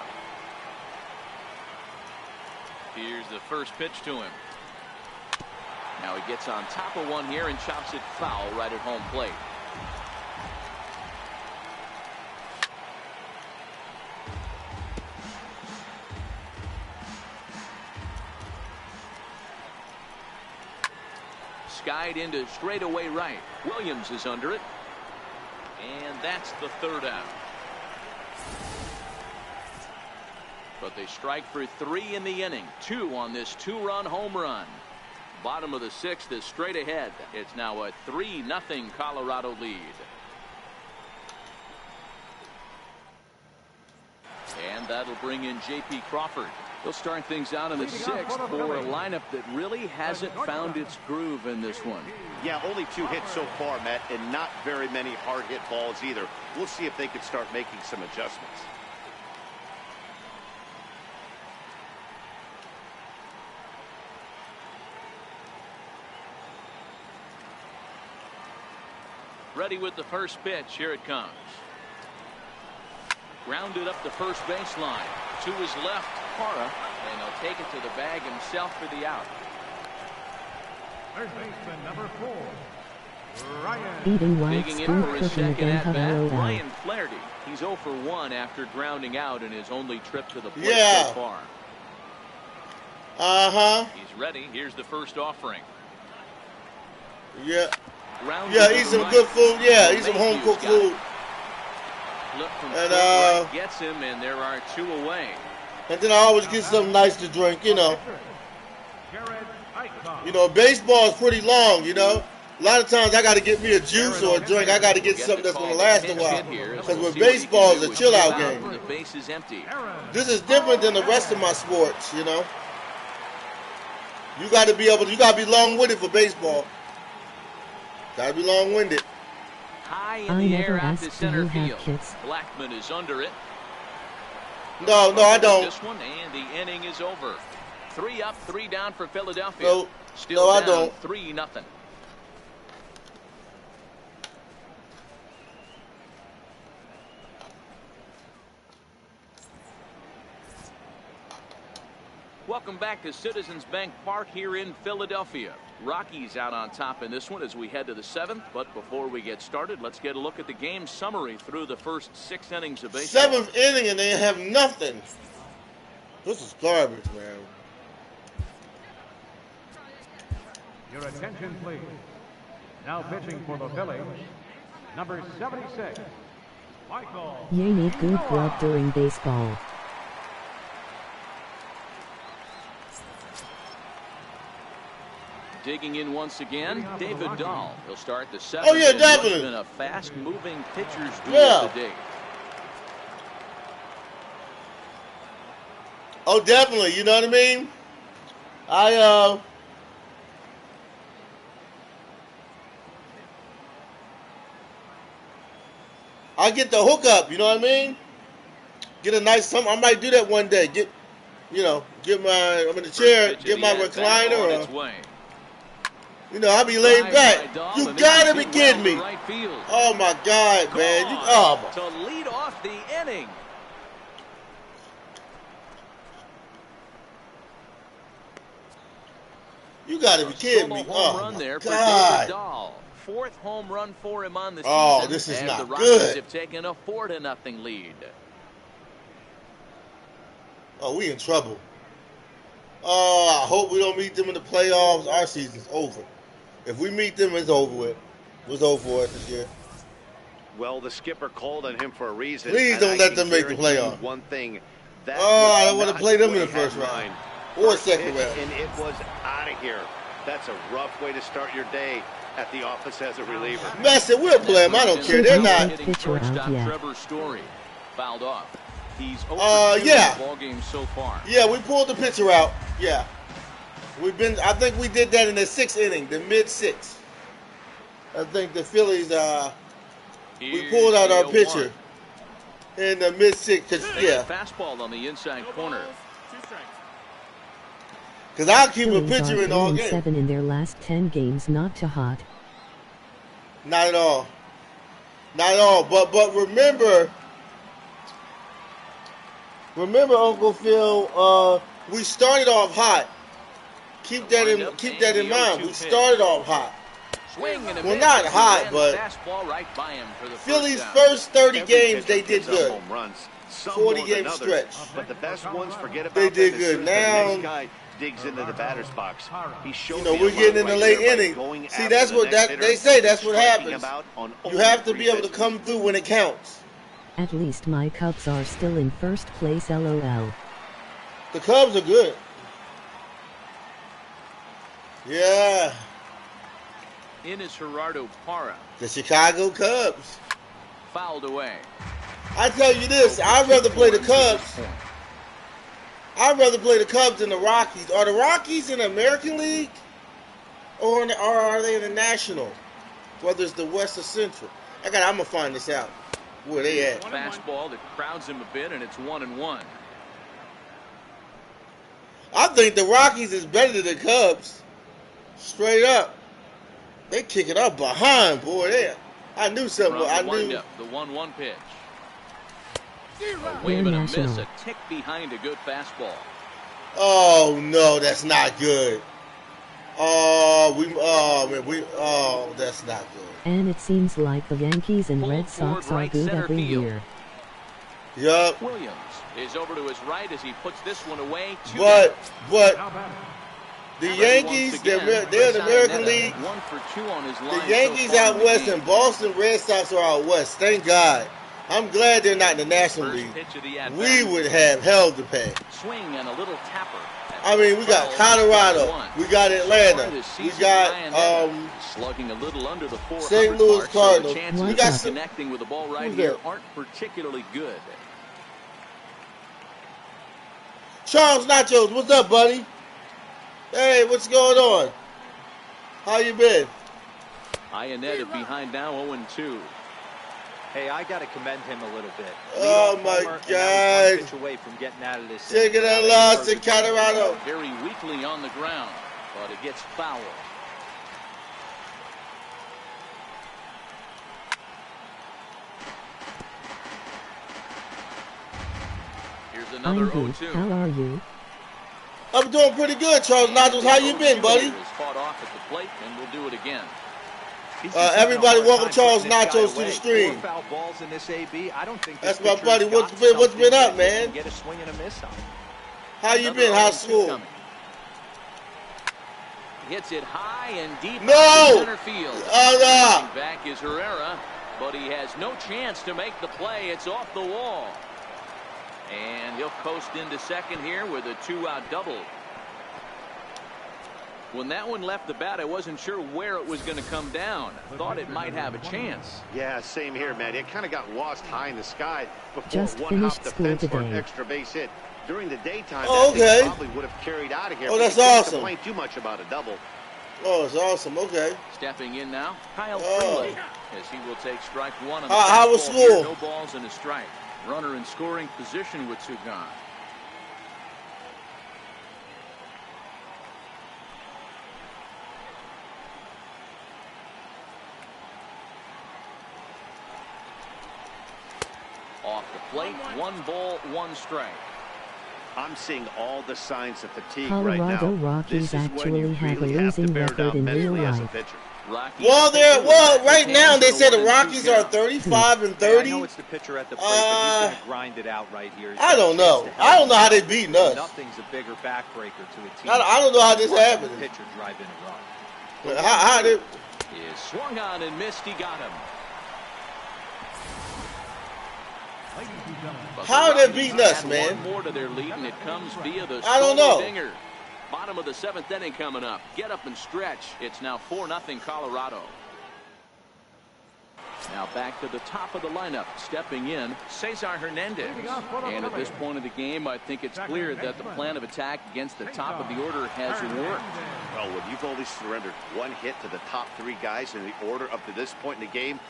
Here's the first pitch to him. Now he gets on top of one here and chops it foul right at home plate. Skied into straightaway right. Williams is under it. And that's the 3rd out. But they strike for 3 in the inning. 2 on this 2-run home run. Bottom of the 6th is straight ahead. It's now a 3-0 Colorado lead. And that'll bring in J.P. Crawford. He'll start things out in the 6th for a lineup that really hasn't found its groove in this one. Yeah, only 2 hits so far, Matt, and not very many hard hit balls either. We'll see if they can start making some adjustments. Ready with the first pitch. Here it comes. Grounded up the first baseline. To his left, Parra, and he'll take it to the bag himself for the out. Third baseman, number 4, Ryan. Beating White Digging in Spoon for his cooking second again at bat, Havaro out. Ryan Flaherty. He's 0 for 1 after grounding out in his only trip to the plate Yeah. so far. He's ready. Here's the first offering. Yeah. Ground Yeah, to eat the some right. good food. Yeah, eat some home cooked Mayhew's got food. it. Flip from And, straight right gets him, and there are 2 away. And then I always get something nice to drink, you know. Jared Eichhoff. You know, baseball is pretty long, you know. A lot of times I got to get me a juice or a drink. I got to get something that's going to last a while. Because with baseball, it's a chill-out game. The base is empty. This is different than the rest of my sports, you know. You got to be able to, you got to be long-winded for baseball. Got to be long-winded. High in I the never air out to asked, do you center have field. kids? Blackman is under it. No, I don't. This one, and the inning is over. 3 up, 3 down for Philadelphia. No, Still no, I down don't. 3-0. Welcome back to Citizens Bank Park here in Philadelphia. Rockies out on top in this one as we head to the 7th. But before we get started, let's get a look at the game summary through the first 6 innings of baseball. 7th inning and they have nothing. This is garbage, man. Your attention, please. Now pitching for the Phillies, number 76, Michael. You need good blood during baseball. Digging in once again, David Dahl. He'll start the 7th. Oh, yeah, definitely. It's been a fast-moving pitcher's duel Yeah. today. Oh, definitely. You know what I mean? I get the hookup. You know what I mean? Get a nice something. I might do that one day. Get my. I'm in the chair. Get my recliner. I'll be laid back. You gotta be kidding me. Oh my God, man. To lead off the inning. You gotta be kidding me. Oh my God. Fourth home run for him on the season. Oh, this is and not the Rockies good. have taken a 4-0 lead. Oh, we in trouble. Oh, I hope we don't meet them in the playoffs. Our season's over. If we meet them, it's over with. It's over for us this year. Well, the skipper called on him for a reason. Please don't let them make the playoffs. One thing. I don't want to play them in the first round or second round. And it was out of here. That's a rough way to start your day at the office as a reliever. Mess it, we'll play them. I don't care. They're not. Trevor Story fouled off. He's over ball game so far. Yeah, we pulled the pitcher out. Yeah. I think we did that in the 6th inning, the mid-6th. I think the Phillies, we pulled out our pitcher in the mid-6th. Yeah. Fastball on the inside corner. Because I'll keep a pitcher in all games. 7 in their last 10 games, not too hot. Not at all. Not at all. But remember, Uncle Phil, we started off hot. Keep that in mind. We started off hot. Well, not hot, but Phillies' first 30 games, they did good. 40-game stretch. But the best ones, forget about they did good. Now, this guy digs into the batter's box. He showed we're getting in the late inning. See, that's what they say. That's what happens. You have to be able to come through when it counts. At least my Cubs are still in first place, LOL. The Cubs are good. Yeah. In is Gerardo Parra. The Chicago Cubs. Fouled away. I tell you this, I'd rather play the Cubs. I'd rather play the Cubs than the Rockies. Are the Rockies in the American League? Or are they in the National? Whether it's the West or Central. I'm going to find this out. Where they at? Fastball that crowds him a bit, and it's 1-1. I think the Rockies is better than the Cubs. Straight up. They kick it up behind, boy. I knew something. I knew. The 1-1 pitch. A wave and a miss, a tick behind a good fastball. Oh no, that's not good. That's not good. And it seems like the Yankees and Red Sox are good every year. Yup. Williams is over to his right as he puts this one away. But the Yankees, they're in the American League. 1 for 2 on his line. The Yankees out west and Boston Red Sox are out west. Thank God. I'm glad they're not in the National League. We would have hell to pay. Swing and a little tapper. I mean, we got Colorado, we got Atlanta, we got slugging a little under the St. Louis Cardinals. We got some connecting with the ball right here aren't particularly good. Charles Nachos, what's up, buddy? Hey, what's going on? How you been? Ionetta behind now 0-2. Hey, I got to commend him a little bit. Oh, my God. Pitch away from getting out of this. Taking that loss in Colorado. Very weakly on the ground, but it gets fouled. Here's another 0-2. How are you? I'm doing pretty good, Charles Nachos. How you been, buddy? Fought off at the plate, and we'll do it again. Everybody, welcome Charles Nachos to the stream. That's my buddy. What's been up, man? Get a swing and a miss on. How you been? How's school? Hits it high and deep no! center field. No! Back is Herrera, but he has no chance to make the play. It's off the wall. And he'll coast into second here with a 2-out double. When that one left the bat, I wasn't sure where it was going to come down. I thought it might have a chance. Yeah, same here, man. It kind of got lost high in the sky before just one hopped the fence today. for an extra base hit. During the daytime, that thing probably would have carried out of here. Oh, that's awesome. Complain too much about a double. Oh, it's awesome. Okay. Stepping in now, Kyle Freeland, as he will take strike one on the how was school? No balls and a strike. Runner in scoring position with two gone. Off the plate, 1 ball, 1 strike. I'm seeing all the signs of fatigue Colorado right now. Rockies This is when you actually have a really have to losing bear record down in real mentally as a life. pitcher. Well, right now they said the Rockies are 35 and 30. I know it's the pitcher at the plate, but he's going to grind it out right here. I don't know. I don't know how they beating us. Nothing's a bigger backbreaker to a team. I don't know how this happened. Pitcher drive in a run. How they? Is swung on and missed. He got him. How are they beating us, man? One more to their lead, and it comes via the I don't know. dinger. Bottom of the 7th inning coming up. Get up and stretch. It's now 4-0 Colorado. Now back to the top of the lineup. Stepping in, Cesar Hernandez. And at this point of the game, I think it's clear that the plan of attack against the top of the order has worked. Well, when you've only surrendered 1 hit to the top 3 guys in the order up to this point in the game,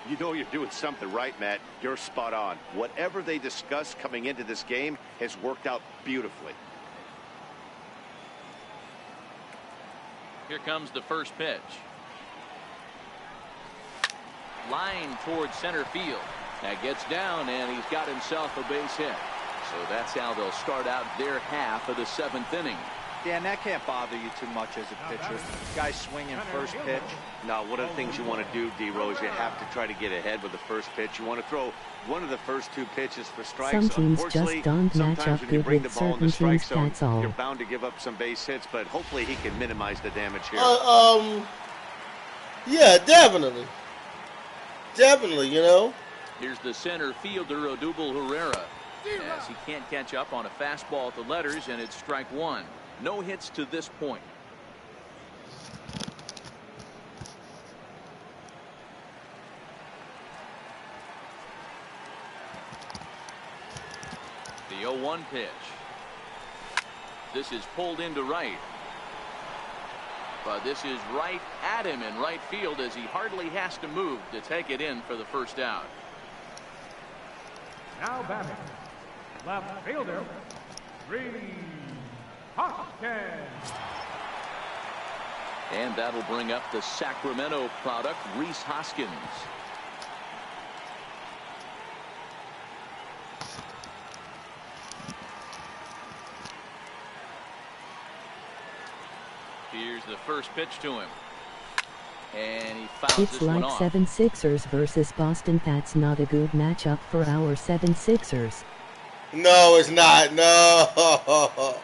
you know you're doing something right, Matt. You're spot on. Whatever they discussed coming into this game has worked out beautifully. Here comes the first pitch. Line towards center field. That gets down, and he's got himself a base hit. So that's how they'll start out their half of the 7th inning. Dan, that can't bother you too much as a pitcher. Guys swinging first pitch. Now, one of the things you want to do, D-Rose, you have to try to get ahead with the first pitch. You want to throw one of the first 2 pitches for strikes. Some teams just don't match up good with certain teams, that's all. You're bound to give up some base hits, but hopefully he can minimize the damage here. Yeah, definitely. Definitely, you know. Here's the center fielder, Odubel Herrera, as he can't catch up on a fastball at the letters, and it's strike 1. No hits to this point. The 0-1 pitch. This is pulled into right. But this is right at him in right field as he hardly has to move to take it in for the first out. Now batting, left fielder, Reese Hoskins. And that'll bring up the Sacramento product, Rhys Hoskins. Here's the first pitch to him. And he fouls It's this one like off. 76ers versus Boston. That's not a good matchup for our 76ers. No, it's not. No.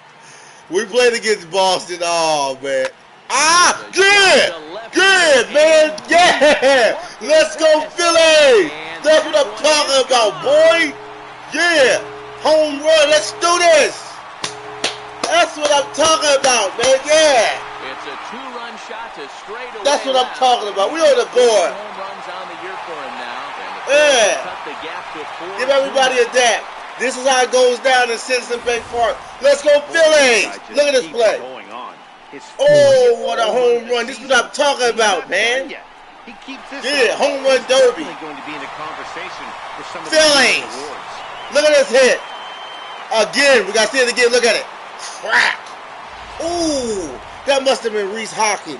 We played against Boston. Oh, man. Ah, good. Good, man. Yeah. Let's go, Phillies. That's what I'm talking about, boy. Yeah. Home run. Let's do this. That's what I'm talking about, man. Yeah. It's a 2-run shot to straight away. That's what I'm left. talking about. We on the board. Home runs on the year for him now. And the Yeah. cut the gap to 4. Give everybody a dap. This is how it goes down in Citizen Bank Park. Let's go, Phillies. Look at this play. Going on. Oh, what a home run. This is what I'm talking about, man. He keeps this. Yeah, up. home run He's derby. definitely going to be in a conversation for some of Phillies. the awards. Look at this hit. Again, we got to see it again. Look at it. Crack. Ooh, that must have been Rhys Hoskins.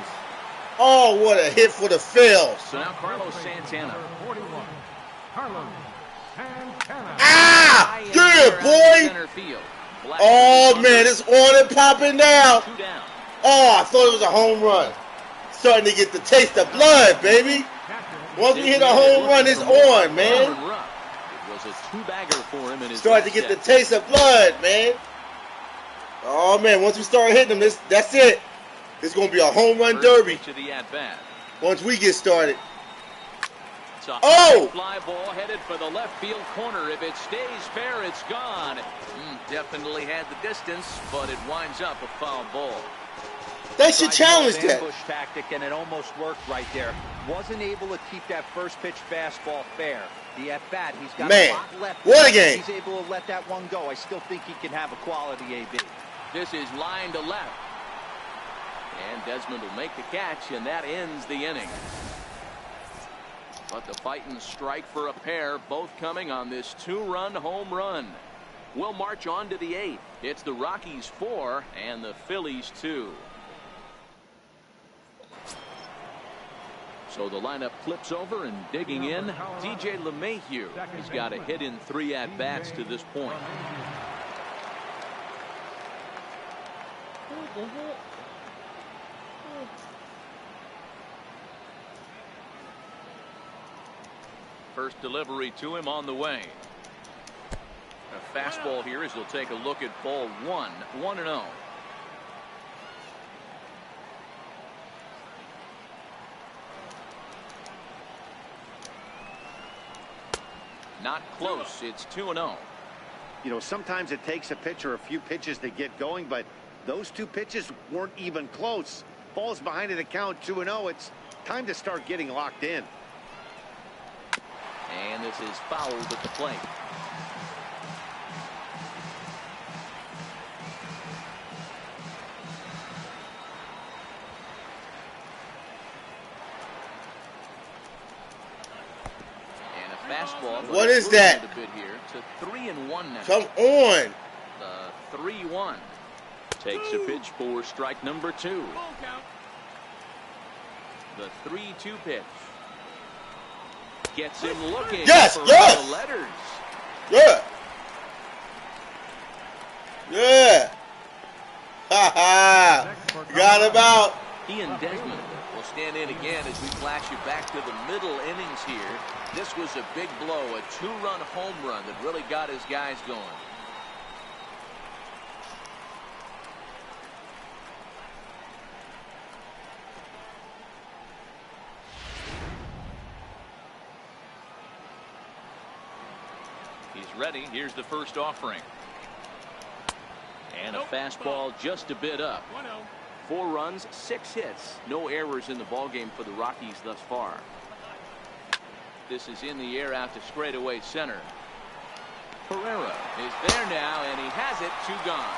Oh, what a hit for the Phils. So now Carlos Santana. 41, Carlos Santana. Ah, good, boy. Center field. Black Oh, man, it's on and popping now. 2 down. Oh, I thought it was a home run. Starting to get the taste of blood, baby. Once we hit a home run, it's on, man. It was a 2-bagger for him in his Starting to get the taste of blood, man. Oh, man, once we start hitting them, that's it. It's going to be a home run derby To the at-bat. once we get started. It's a Oh! fly ball headed for the left field corner. If it stays fair, it's gone. Definitely had the distance, but it winds up a foul ball. They should challenge that. Ambush tactic, and it almost worked right there. Wasn't able to keep that first pitch fastball fair. The at-bat, he's got Man, a lot left. what a game. He's able to let that one go. I still think he can have a quality AB. This is line to left. And Desmond will make the catch, and that ends the inning. But the Titans strike for a pair, both coming on this 2-run home run. We'll march on to the 8th. It's the Rockies 4 and the Phillies 2. So the lineup flips over, and digging in, DJ LeMahieu. He's got a hit in 3 at-bats to this point. First delivery to him on the way. A fastball here as he'll take a look at ball 1, 1-0. Not close. It's 2-0. You know, sometimes it takes a pitcher a few pitches to get going, but those 2 pitches weren't even close. Ball's behind at the count, 2-0. It's time to start getting locked in. And this is fouled at the plate. And a fastball. What is that? A bit here to 3-1 now. Come on. The 3-1 takes a pitch for strike number 2. The 3-2 pitch. Gets him looking yes, for yes. the letters. Yeah. Yeah. Ha ha. Got him out. Ian Desmond will stand in again as we flash you back to the middle innings here. This was a big blow, a 2-run home run that really got his guys going. He's ready. Here's the first offering. And a fastball just a bit up. 4 runs, 6 hits. No errors in the ballgame for the Rockies thus far. This is in the air out to straightaway center. Pereira is there now, and he has it. 2 gone.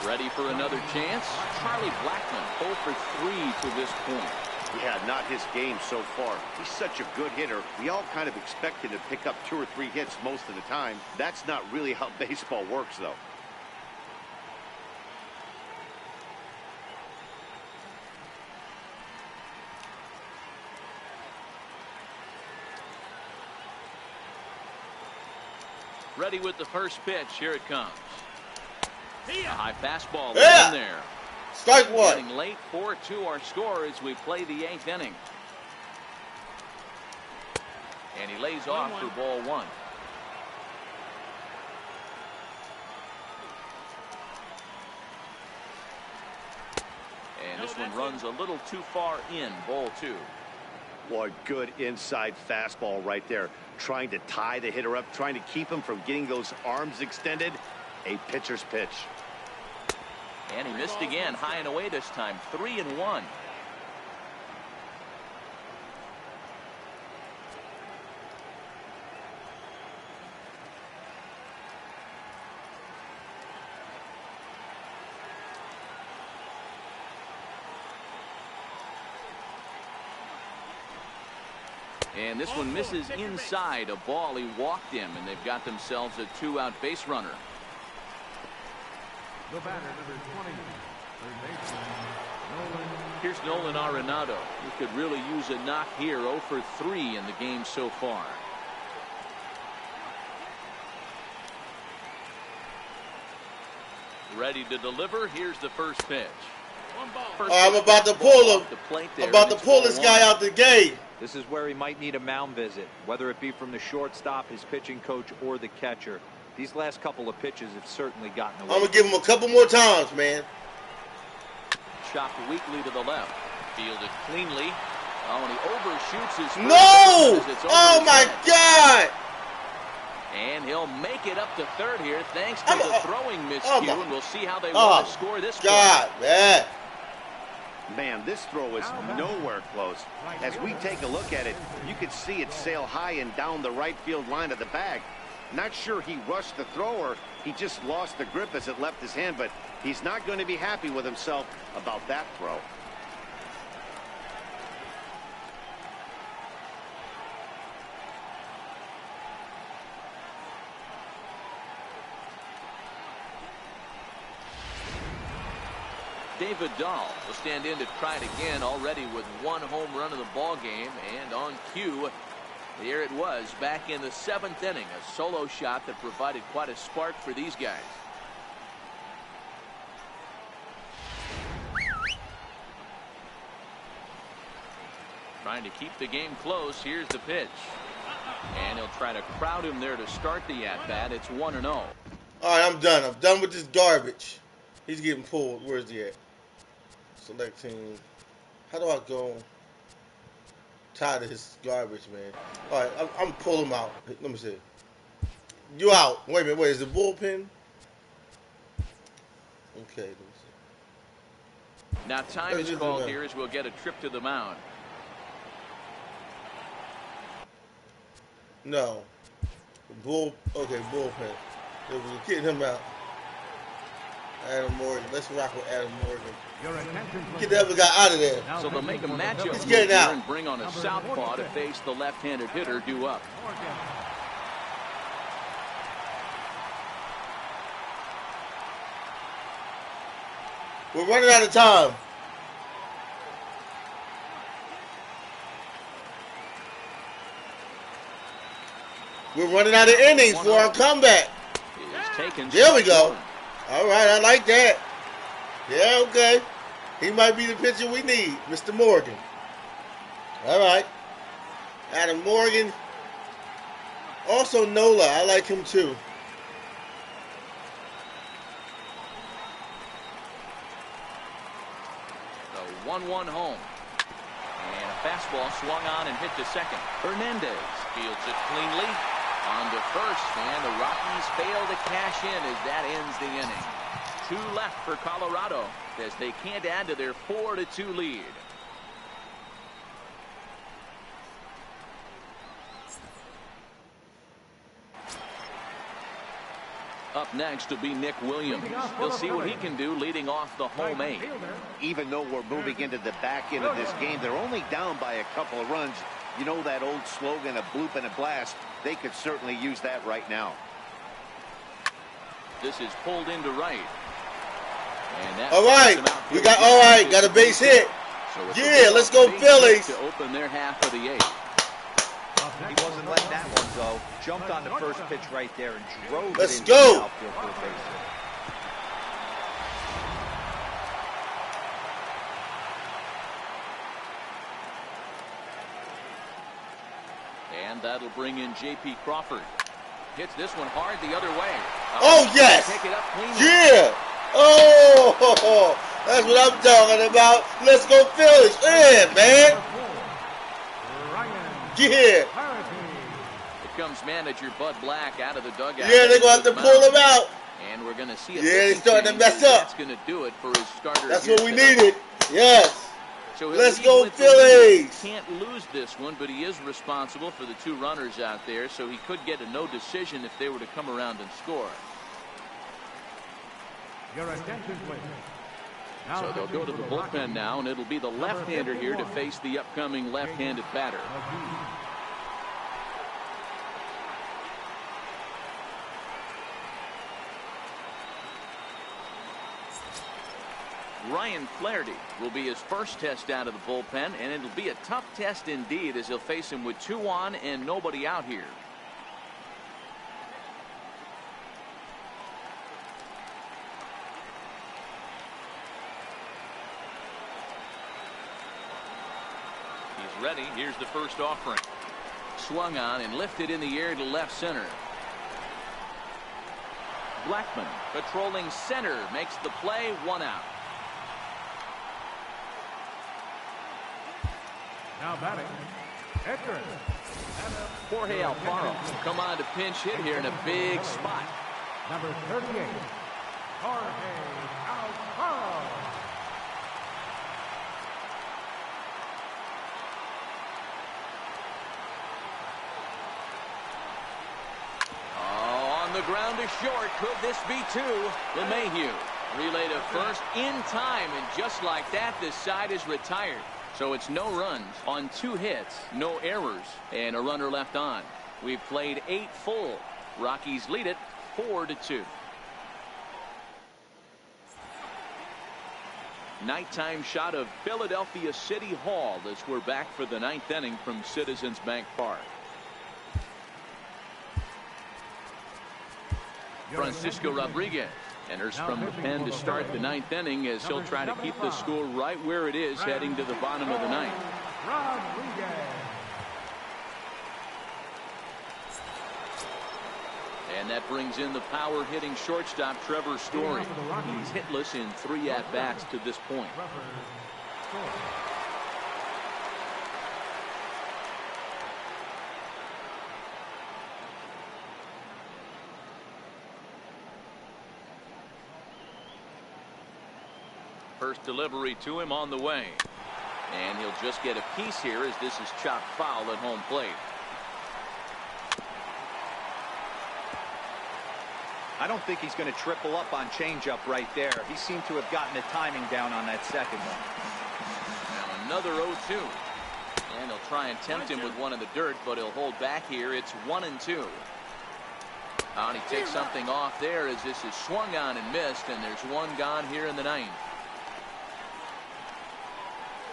Ready for another chance. Charlie Blackmon 0 for 3 to this point. Yeah, not his game so far. He's such a good hitter. We all kind of expect him to pick up 2 or 3 hits most of the time. That's not really how baseball works, though. Ready with the first pitch. Here it comes. A high fastball Yeah. in there. Strike 1. Getting late, 4-2 our score as we play the 8th inning. And he lays off for ball 1. And this one runs a little too far in, ball 2. What good inside fastball right there. Trying to tie the hitter up, trying to keep him from getting those arms extended. A pitcher's pitch. And he missed again, high and away this time. 3-1. And this one misses inside. A ball. He walked him, and they've got themselves a 2-out base runner. The batter, number 20, third baseman, Nolan. Here's Nolan Arenado, who could really use a knock here. 0 for 3 in the game so far. Ready to deliver. Here's the first pitch. I'm about to pull him. I'm about to pull this guy out the game. This is where he might need a mound visit, whether it be from the shortstop, his pitching coach, or the catcher. These last couple of pitches have certainly gotten away. I'm going to give him a couple more times, man. Chopped weakly to the left. Fielded cleanly. Oh, and he overshoots his first. No! Oh, my God! And he'll make it up to third here thanks to the throwing miscue, and we'll see how they want to score this God, man. Man, this throw is nowhere close. As we take a look at it, you can see it sail high and down the right field line of the bag. Not sure he rushed the throw or he just lost the grip as it left his hand, but he's not going to be happy with himself about that throw. David Dahl will stand in to try it again, already with 1 home run of the ball game, and on cue, here it was back in the 7th inning, a solo shot that provided quite a spark for these guys. Trying to keep the game close. Here's the pitch, and he'll try to crowd him there to start the at-bat. It's 1-0. All right, I'm done. I'm done with this garbage. He's getting pulled. Where's he at? Select team. How do I go? Tired of his garbage, man. All right, I'm pull him out. Let me see. You out. Wait a minute. Wait, is the bullpen? Okay, let me see. Now time is called here as we'll get a trip to the mound. No. Okay, bullpen. We're getting him out. Adam Morgan. Let's rock with Adam Morgan. Get the other guy out of there. So they'll make a matchup He's getting out and bring on a southpaw to face the left-handed hitter due up. We're running out of time. We're running out of innings for our comeback. There we go. All right, I like that. Yeah, okay. He might be the pitcher we need, Mr. Morgan. All right. Adam Morgan. Also Nola. I like him too. The 1-1 home. And a fastball swung on and hit to second. Hernandez fields it cleanly on to first, and the Rockies fail to cash in as that ends the inning. 2 left for Colorado as they can't add to their 4-2 lead. Up next will be Nick Williams. He'll see what he can do leading off the home 8. Even though we're moving into the back end of this game, they're only down by a couple of runs. You know that old slogan, a bloop and a blast. They could certainly use that right now. This is pulled into right. And all right, we got got a base hit. So yeah, let's go Phillies. To open their half of the 8th. He wasn't letting that one go. Jumped on the first pitch right there and drove Let's it into go. the outfield for a base hit. And that'll bring in J.P. Crawford. Hits this one hard the other way. Oh, yes. Pick it up cleanly. Yeah. Oh, that's what I'm talking about. Let's go Phillies. Yeah, man. Yeah. Here comes manager Bud Black out of the dugout. Yeah, they're going to have to pull him out. And we're going to see yeah, they're starting to mess up. That's going to do it for his starter. That's what we needed. Yes. So let's go Phillies. He can't lose this one, but he is responsible for the 2 runners out there, so he could get a no decision if they were to come around and score. Your attention, please. So they'll go to the bullpen now, and it'll be the left-hander here to face the upcoming left-handed batter. Ryan Flaherty will be his first test out of the bullpen, and it'll be a tough test indeed as he'll face him with 2 on and nobody out here. He's ready. Here's the first offering. Swung on and lifted in the air to left center. Blackman patrolling center makes the play, 1 out. Now batting, Edgar. Jorge Alfaro come on to pinch hit here in a big spot. Number 38, Jorge Alfaro. Oh, on the ground to short. Could this be 2? LeMahieu relay to first in time, and just like that, this side is retired. So it's no runs on 2 hits, no errors, and a runner left on. We've played 8 full. Rockies lead it 4-2. Nighttime shot of Philadelphia City Hall as we're back for the 9th inning from Citizens Bank Park. Francisco Rodriguez enters from the pen to start the 9th inning as he'll try to keep the score right where it is heading to the bottom of the 9th. And that brings in the power hitting shortstop Trevor Story. He's hitless in 3 at-bats to this point. First delivery to him on the way. And he'll just get a piece here as this is chopped foul at home plate. I don't think he's going to triple up on changeup right there. He seemed to have gotten the timing down on that second one. Now another 0-2. And he'll try and tempt him with one in the dirt, but he'll hold back here. It's 1-2. And he takes something off there as this is swung on and missed, and there's one gone here in the 9th.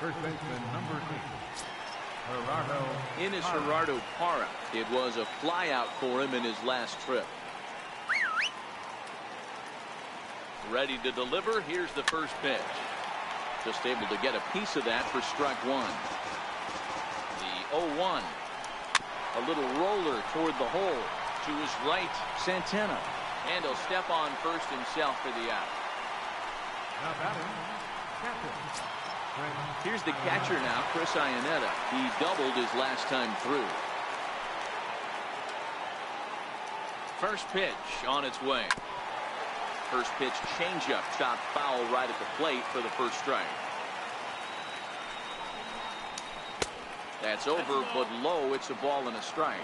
First baseman number 8, Gerardo. In is Gerardo Parra. It was a flyout for him in his last trip. Ready to deliver. Here's the first pitch. Just able to get a piece of that for strike 1. The 0-1. A little roller toward the hole. To his right, Santana. And he'll step on first himself for the out. Now batting, catcher. Here's the catcher now, Chris Iannetta. He doubled his last time through. First pitch on its way. First pitch changeup, chopped foul right at the plate for the first strike. That's over, but low. It's a ball and a strike.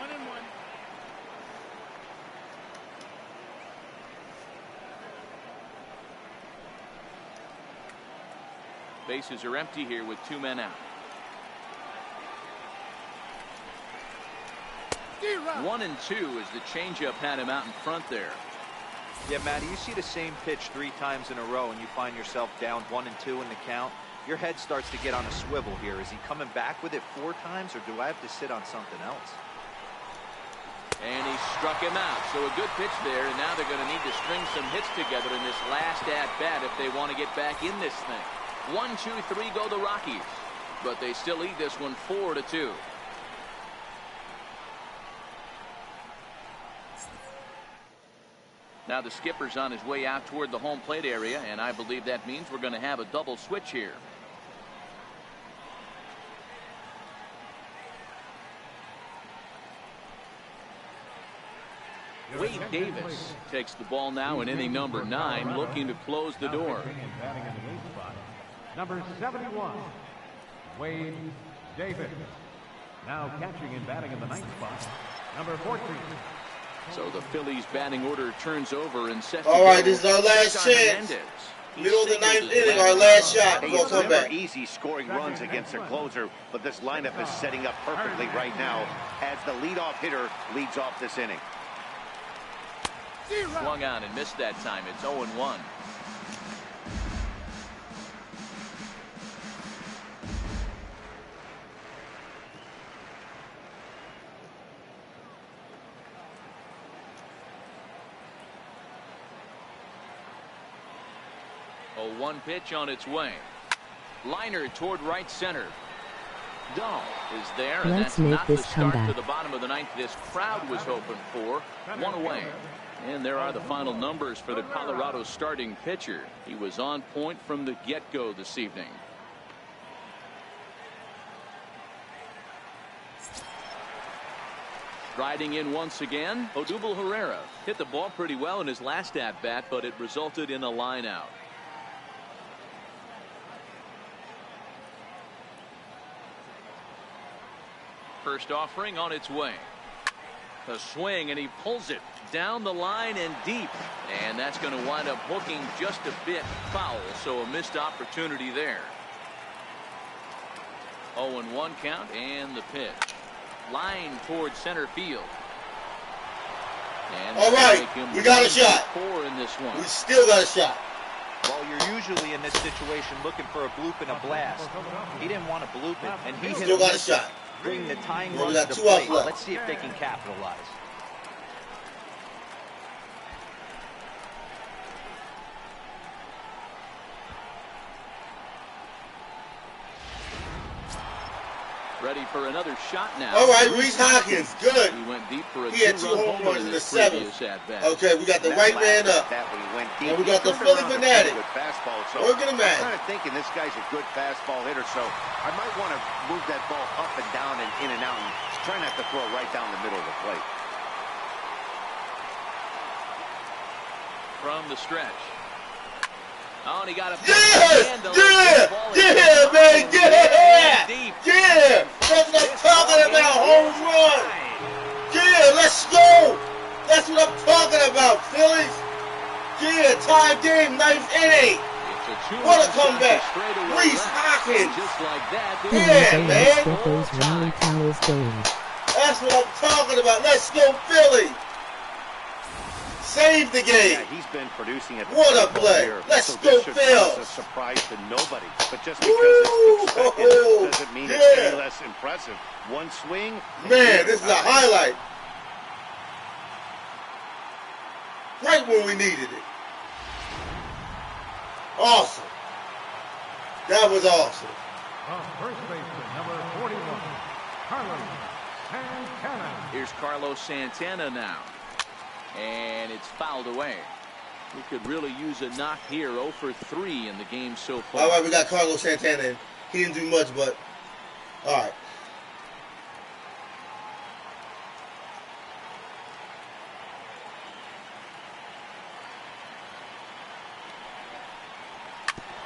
Bases are empty here with 2 men out. 1-2 as the changeup had him out in front there. Yeah, Matty, you see the same pitch 3 times in a row and you find yourself down 1-2 in the count. Your head starts to get on a swivel here. Is he coming back with it 4 times, or do I have to sit on something else? And he struck him out. So a good pitch there, and now they're going to need to string some hits together in this last at-bat if they want to get back in this thing. 1, 2, 3 go the Rockies, but they still lead this one 4-2. Now the skipper's on his way out toward the home plate area, and I believe that means we're going to have a double switch here. Wade Davis takes the ball now in inning number 9, looking to close the door. Batting in the 8th spot, number 71, Wade Davis. Now catching and batting in the 9th spot, number 14. So the Phillies batting order turns over and set. All right, this is our last chance. Middle of the 9th inning, our last shot. Hey, it's never easy scoring runs against a closer, but this lineup is setting up perfectly right now as the leadoff hitter leads off this inning. Swung on and missed that time. It's 0-1. A 1 pitch on its way. Liner toward right center. Dahl is there, and Let's that's make not the this start comeback. to the bottom of the 9th this crowd was hoping for. 1 away. And there are the final numbers for the Colorado starting pitcher. He was on point from the get-go this evening. Riding in once again, Odubel Herrera hit the ball pretty well in his last at-bat, but it resulted in a line out. First offering on its way. A swing, and he pulls it down the line and deep, and that's going to wind up hooking just a bit foul, so a missed opportunity there. 0-1 count, and the pitch. Line towards center field. And all right, we got a shot. 4 in this one. We still got a shot. Well, you're usually in this situation looking for a bloop and a blast. He didn't want to bloop it, and he hit Still got a shot. bringing the tying Yeah, run we to got the 2 outs plate. left. Let's see if they can capitalize. Ready for another shot now. All right, Reese Hoskins, good. He went deep for a He had 2 home runs in the 7th. Okay, we got the right man up. And we got the Philly fanatic. Working the man. I'm kind of thinking this guy's a good fastball hitter, so I might want to move that ball up and down and in and out and try not to throw it right down the middle of the plate. From the stretch. Oh, and he got a Yeah, man, yeah. That's what I'm talking about, home run. Yeah, let's go. That's what I'm talking about, Phillies. Yeah, tie game, 9th inning. What a comeback. Reese Hoskins. Yeah, man. Get those rally towels going. That's what I'm talking about. Let's go, Philly. Save the game. Yeah, he's been producing at the What a play. year, Let's so go, this should come as Phil. a surprise to nobody. But just because it's expected doesn't mean it's any less impressive. One swing. Man, this is a highlight. Right when we needed it. Awesome. That was awesome. First baseman, number 41, Carlos Santana. Here's Carlos Santana now. And it's fouled away. We could really use a knock here. 0 for 3 in the game so far. All right, we got Carlos Santana in. He didn't do much, but all right.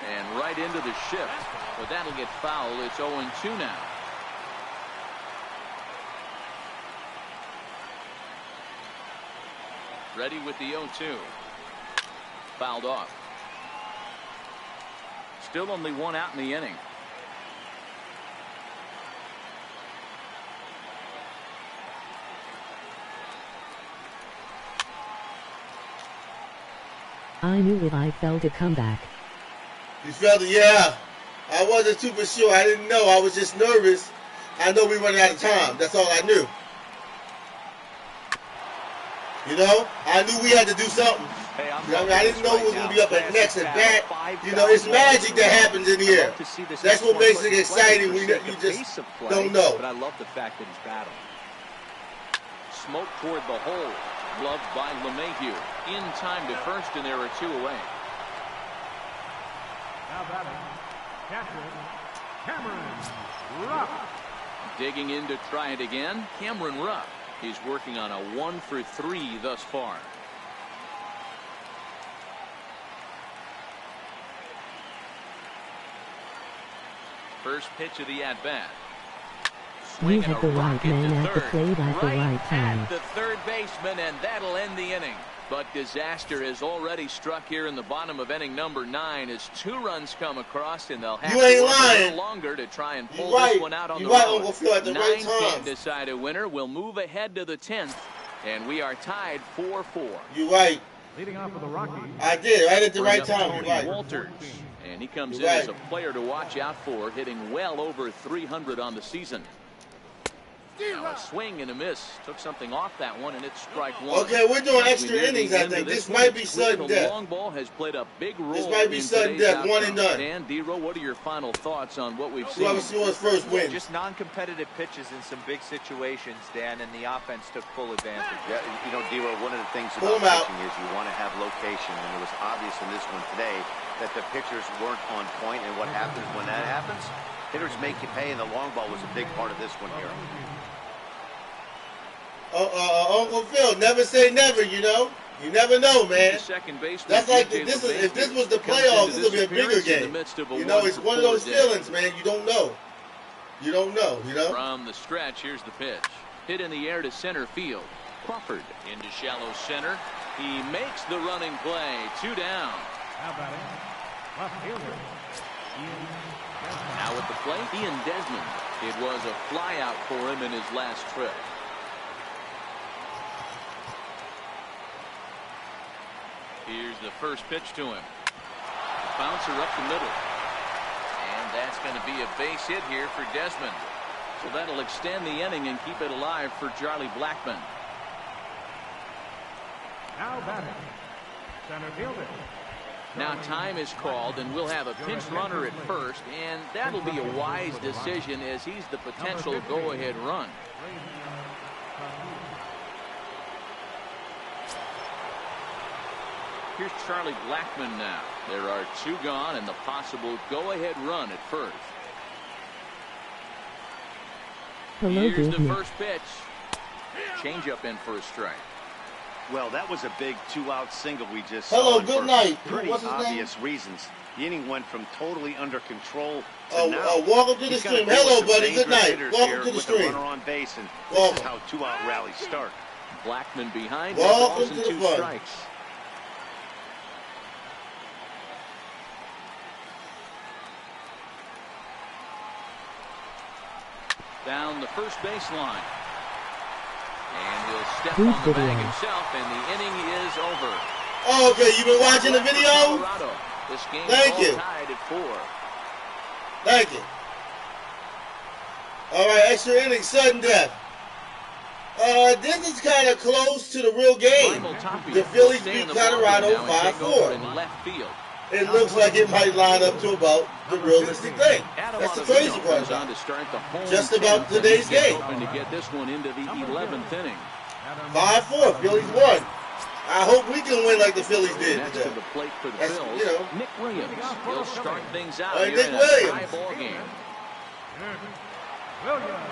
And right into the shift. But that'll get fouled. It's 0-2 now. Ready with the 0-2. Fouled off. Still only 1 out in the inning. I knew if I felt a comeback. You felt it? Yeah. I wasn't super sure. I didn't know. I was just nervous. I know we running out of time. That's all I knew. You know, I knew we had to do something. Hey, I didn't know it was going to be up at next at bat. You know, it's magic that happens in the air. That's what makes it exciting. You just don't know. But I love the fact that he's battling. Smoke toward the hole. Gloved by LeMahieu. In time to first, and there are 2 away. Now batting, catcher, Cameron Rupp. Digging in to try it again, Cameron Rupp. He's working on a 1 for 3 thus far. First pitch of the at-bat. You had the right man at the plate at the right time. At the third baseman, and that'll end the inning. But disaster has already struck here in the bottom of inning number 9 as 2 runs come across, and they'll have to work a little longer to try and pull this one out on the road. Uncle Phil, at the 9 right time. can't decide a winner. We'll move ahead to the 10th, and we are tied 4-4. You're right. Leading off for the Rockies. I did, right at the right Bring up time. Tony You're right. Walters, and he comes You're in as right. a player to watch out for, hitting well over 300 on the season. Now a swing and a miss. Took something off that one, and it's strike 1. Okay, we're doing As we extra near the innings, I end of think. this This one, might be it's clear sudden the death. long ball has played a big role. This might be in sudden today's death, 1 and outcome. done. Dan, D-Row, what are your final thoughts on what we've seen? Whoever scores first wins. Just non-competitive pitches in some big situations, Dan, and the offense took full advantage. Yeah, you know, D-Row, one of the things Pull about 'em out. pitching is you want to have location, and it was obvious in this one today that the pitchers weren't on point, and what happens when that happens? Hitters make you pay, and the long ball was a big part of this one here. Uncle Phil, never say never, you know? You never know, man. Second baseman, That's like, DJ this is, LeMahieu if this was the comes playoffs, into this would be a bigger appearance in the game. midst of a You know, it's one of those 1-for-4 day. feelings, man. You don't know. You don't know, you know? From the stretch, here's the pitch. Hit in the air to center field. Crawford into shallow center. He makes the running play. 2 down. Now batting, left fielder, Ian Desmond. Now at the plate, Ian Desmond. It was a flyout for him in his last trip. Here's the first pitch to him. bouncer up the middle. And that's going to be a base hit here for Desmond. So that'll extend the inning and keep it alive for Charlie Blackmon. Now batting, center fielder. Now time is called, and we'll have a pinch runner at first, and that'll be a wise decision as he's the potential go-ahead run. Here's Charlie Blackmon now. There are 2 gone and the possible go-ahead run at first. Hello, Here's the Disney. first pitch. Change-up in for a strike. Well, that was a big 2-out single we just Hello, saw. and good for night. Pretty What's his name? obvious reasons. The inning went from totally under control to now. Welcome to the He's gotta stream. deal Hello, with some buddy. Good dangerous night. hitters Welcome here to the with a stream. runner on base, and this Welcome. is how 2-out rallies start. Blackmon behind. Welcome Balls to and the 2 fun. strikes. Down the first baseline. And he'll step Good on the bag video. himself, and the inning is over. Oh, okay, you been watching the video? Colorado. This game Thank is you. all tied at 4. Thank you. All right, extra inning, sudden death. This is kind of close to the real game. Primal Tapia The will Phillies stay in beat the ballgame Colorado now and take over 5-4. in left field. It looks like it might line up to about the realistic thing. Adam That's the Ottavino crazy part comes about on it. to start the home Just about 10th, and today's he's game. hoping to get this one into the 11th inning. 5-4, Phillies won. I hope we can win like the Phillies did Next today. to the plate for the That's, Phils, you know. Nick Williams. He'll start things out Hey, here Nick in a Williams. tie ball game. Williams.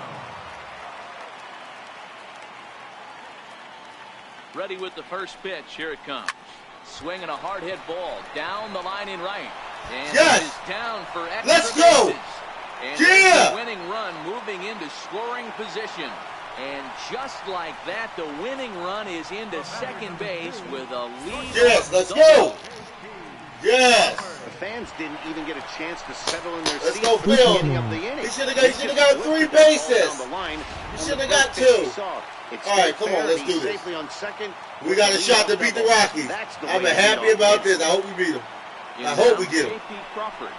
Ready with the first pitch. Here it comes. Swinging a hard hit ball down the line in right. And Yes. it is down for extra Let's go. bases. And Yeah. there's the winning run moving into scoring position. And just like that, the winning run is into second base with a lead. Yes, let's go. Yes. The fans didn't even get a chance to settle in their Let's seats go, for the Phil. beginning of the inning. He should have got 3 bases. He should have got 2. All right, come on, let's do this. Safely on second. We got a shot to beat the Rockies. I'm happy about this. I hope we beat them. I hope we get him. Safety Crawford.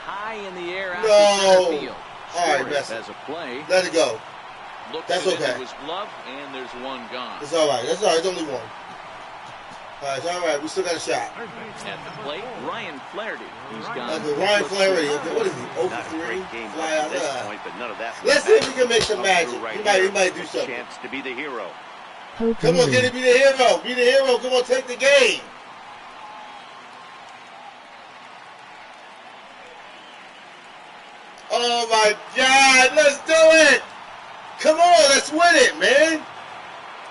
High in the air out No. to center field. All right, Suarez Messi. has a play. Let it go. Looks That's it okay. into his glove, and there's one gone. It's all right. That's all right. It's only 1. All right, it's all right. We still got a shot. At the plate, Ryan Flaherty. He's gone. Okay, Ryan Flaherty. Okay, what is he? 0 Not a for 3? great game Fly up out to this there. point, but none of that. Let's see if we can make some Come magic. through right He here. might do something. Chance to be the hero. Hope Come on, Henry. Kenny, be the hero. Be the hero. Come on, take the game. Oh, my God. Let's do it. Come on, let's win it, man.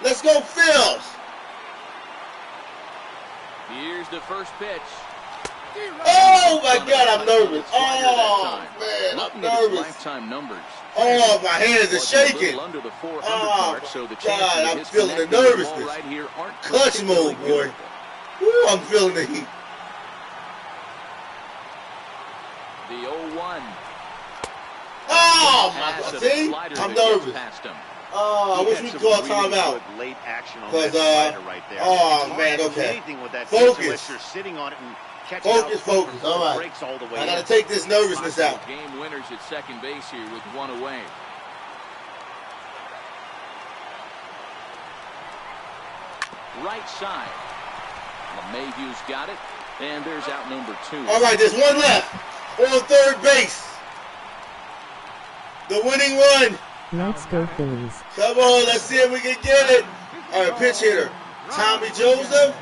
Let's go, Phils. Here's the first pitch. Oh, my God, I'm nervous. Oh, man, I'm Looking at his nervous. lifetime numbers. Oh, my hands are A shaking. little under the 400 Oh, mark, so the God, chances of I'm his feeling the connecting the ball nervousness. right here aren't Clutch particularly mode, boy. good. Woo, I'm feeling the heat. The 0-1. Oh, my Pass God. of See? slider I'm that gets nervous. past him. Oh, I He wish had we some could call really timeout. good late action on Because, that slider right there. oh, It's hard man, to do okay. anything with that Focus. pitch unless you're sitting on it and catching Focus, out focus. before All it right. breaks all the way I got to in. take this nervousness out. Possible game winners at second base here with 1 away. Right side. LeMahieu's got it, and there's out number 2. All right, there's 1 left on third base. The winning run. Let's go Phillies. Come on, let's see if we can get it. All right, pitch hitter. Tommy Joseph.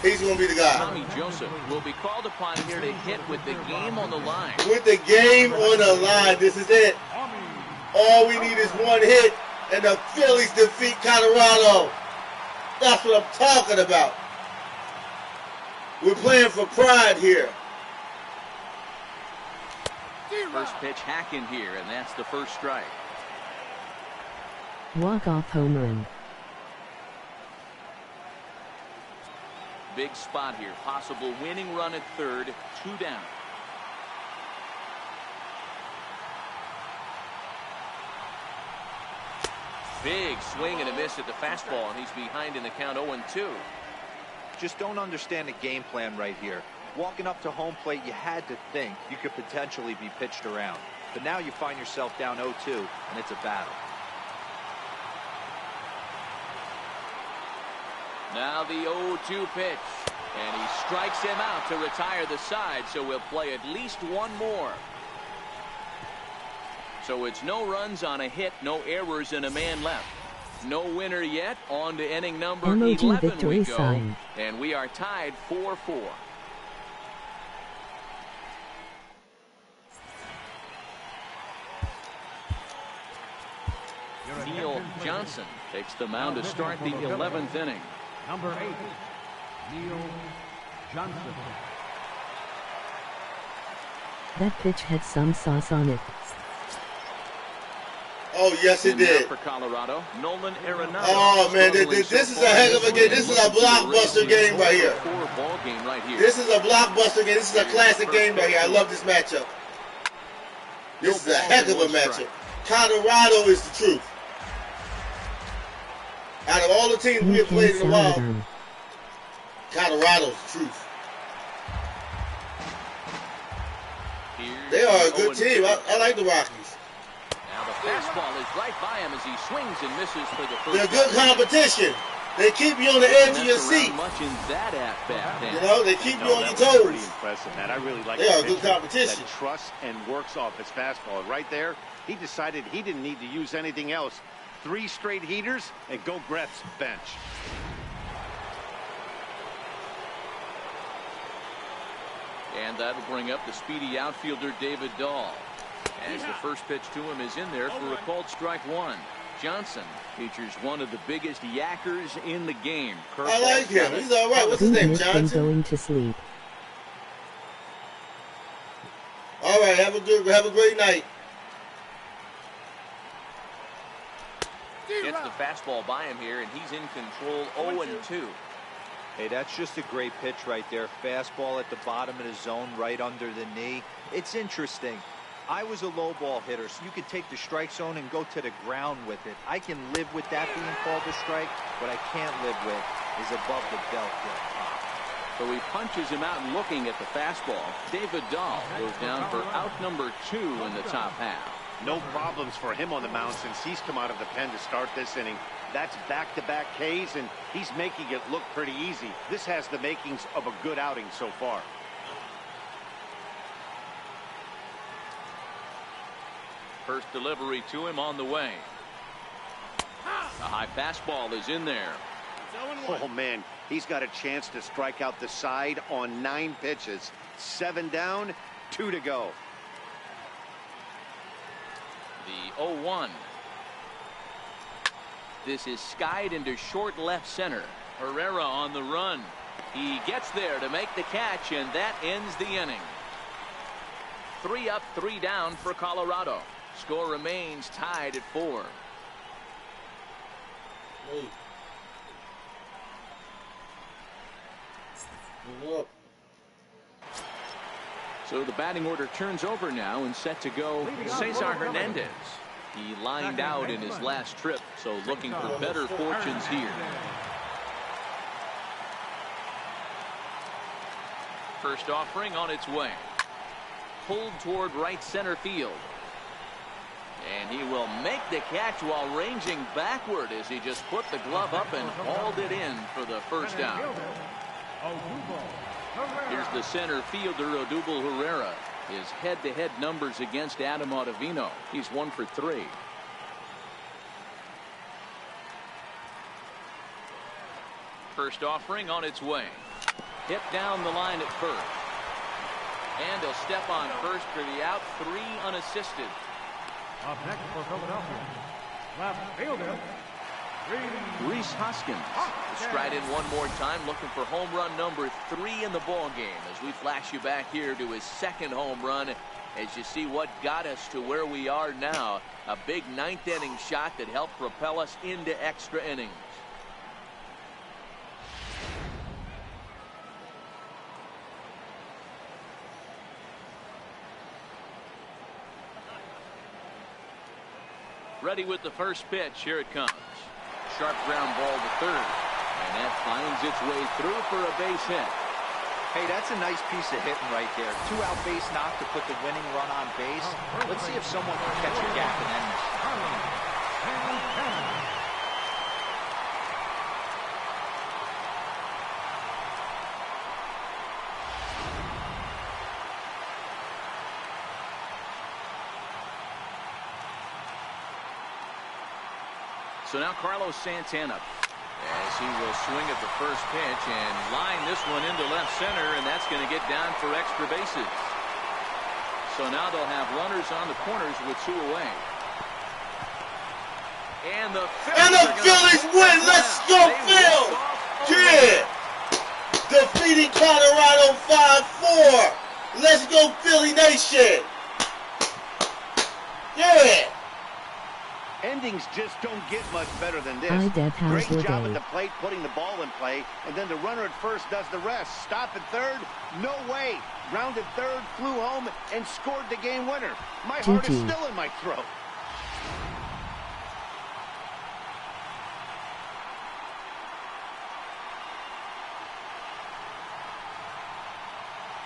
He's going to be the guy. Tommy Joseph will be called upon here to hit with the game on the line. With the game on the line, this is it. All we need is 1 hit, and the Phillies defeat Colorado. That's what I'm talking about. We're playing for pride here. First pitch hacking here, and that's the first strike. Walk-off home run. Big spot here. Possible winning run at third. 2 down. Big swing and a miss at the fastball, and he's behind in the count 0-2. just don't understand the game plan right here. Walking up to home plate, you had to think you could potentially be pitched around. But now you find yourself down 0-2, and it's a battle. Now the 0-2 pitch. And he strikes him out to retire the side, so we'll play at least one more. So it's no runs on a hit, no errors, and a man left. No winner yet. On to inning number 11 we go. Sign. And we are tied 4-4. Neil Johnson takes the mound to start the 11th inning. Number 8, Neil Johnson. That pitch had some sauce on it. Oh, yes, it did. For Colorado, Nolan Arenado. Oh, man, this is a heck of a game. This is a blockbuster game right here. This is a blockbuster game. This is a classic game right here. I love this matchup. This is a heck of a matchup. Colorado is the truth. Out of all the teams we have played in a while, Colorado's the truth. They are a good team. I like the Rockies. Now the fastball is right by him as he swings and misses for the first. They're good competition. They keep you on the edge of your seat. Much in that at-bat, you know, they keep you on your toes. Pretty impressive, man. I really like. They are a good competition. That trusts and works off his fastball. And right there, he decided he didn't need to use anything else. 3 straight heaters and go Brett's bench. And that'll bring up the speedy outfielder David Dahl. As the first pitch to him is in there for a called strike 1. Johnson features one of the biggest yackers in the game. I like him. He's all right. What's his name, Johnson? Going to sleep. All right. Have a great night. Gets the fastball by him here, and he's in control 0-2. Hey, that's just a great pitch right there. Fastball at the bottom of the zone, right under the knee. It's interesting. I was a low ball hitter, so you could take the strike zone and go to the ground with it. I can live with that being called a strike. What I can't live with is above the belt there. So he punches him out and looking at the fastball. David Dahl goes down for out number 2 in the top half. No problems for him on the mound since he's come out of the pen to start this inning. That's back-to-back Ks, and he's making it look pretty easy. This has the makings of a good outing so far. First delivery to him on the way. A high fastball is in there. Oh, man, he's got a chance to strike out the side on 9 pitches. 7 down, 2 to go. The 0-1. This is skied into short left center. Herrera on the run. He gets there to make the catch, and that ends the inning. 3 up, 3 down for Colorado. Score remains tied at 4. So the batting order turns over now and set to go Cesar Hernandez. He lined out in his last trip, so looking for better fortunes here. First offering on its way. Pulled toward right center field. And he will make the catch while ranging backward as he just put the glove up and hauled it in for the first out. Here's the center fielder, Odubel Herrera. His head-to-head numbers against Adam Ottavino. He's 1 for 3. First offering on its way. Hit down the line at first. And he'll step on first for the out. 3 unassisted. Up next for Philadelphia, left fielder, Rhys Hoskins. Stride in one more time, looking for home run number 3 in the ball game. As we flash you back here to his 2nd home run, as you see what got us to where we are now. A big 9th inning shot that helped propel us into extra innings. Ready with the first pitch. Here it comes. Sharp ground ball to third. And that finds its way through for a base hit. Hey, that's a nice piece of hitting right there. 2-out base knock to put the winning run on base. Let's see if someone can catch a gap and end this. So now Carlos Santana, as he will swing at the first pitch and line this one into left center, and that's going to get down for extra bases. So now they'll have runners on the corners with 2 away. And the Phillies win. Let's go, Phil! Yeah! Defeating Colorado 5-4. Let's go, Philly Nation! Yeah! Endings just don't get much better than this. Hi, Deb. How's Great your job day? at the plate, putting the ball in play, and then the runner at first does the rest. Stop at third? No way. Rounded third, flew home, and scored the game winner. My heart is still in my throat.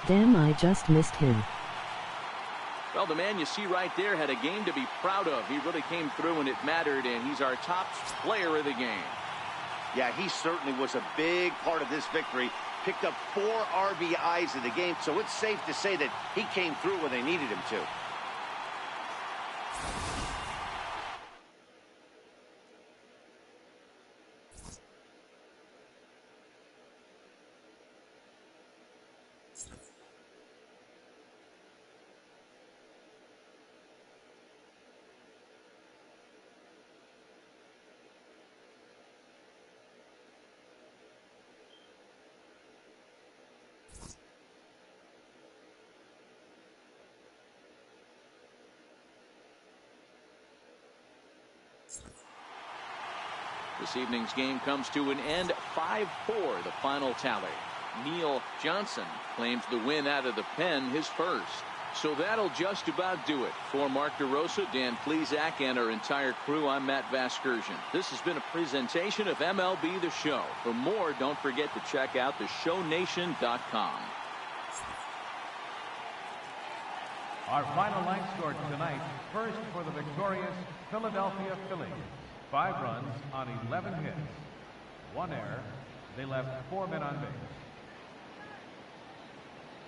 Damn, I just missed him. Well, the man you see right there had a game to be proud of. He really came through and it mattered, and he's our top player of the game. Yeah, he certainly was a big part of this victory. Picked up 4 RBIs in the game, so it's safe to say that he came through when they needed him to. This evening's game comes to an end, 5-4, the final tally. Neil Johnson claims the win out of the pen, his first. So that'll just about do it. For Mark DeRosa, Dan Plesac, and our entire crew, I'm Matt Vasgersian. This has been a presentation of MLB The Show. For more, don't forget to check out theshownation.com. Our final line score tonight, first for the victorious Philadelphia Phillies. 5 runs on 11 hits. 1 error. They left 4 men on base.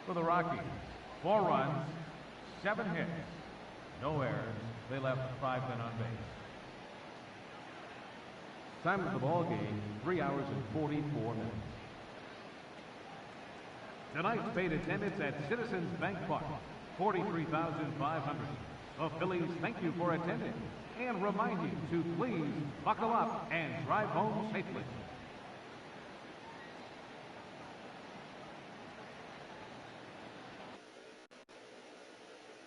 For the Rockies, 4 runs, 7 hits. No errors. They left 5 men on base. Time of the ball game, 3 hours and 44 minutes. Tonight's paid attendance at Citizens Bank Park, 43,500. The Phillies thank you for attending and remind you to please buckle up and drive home safely.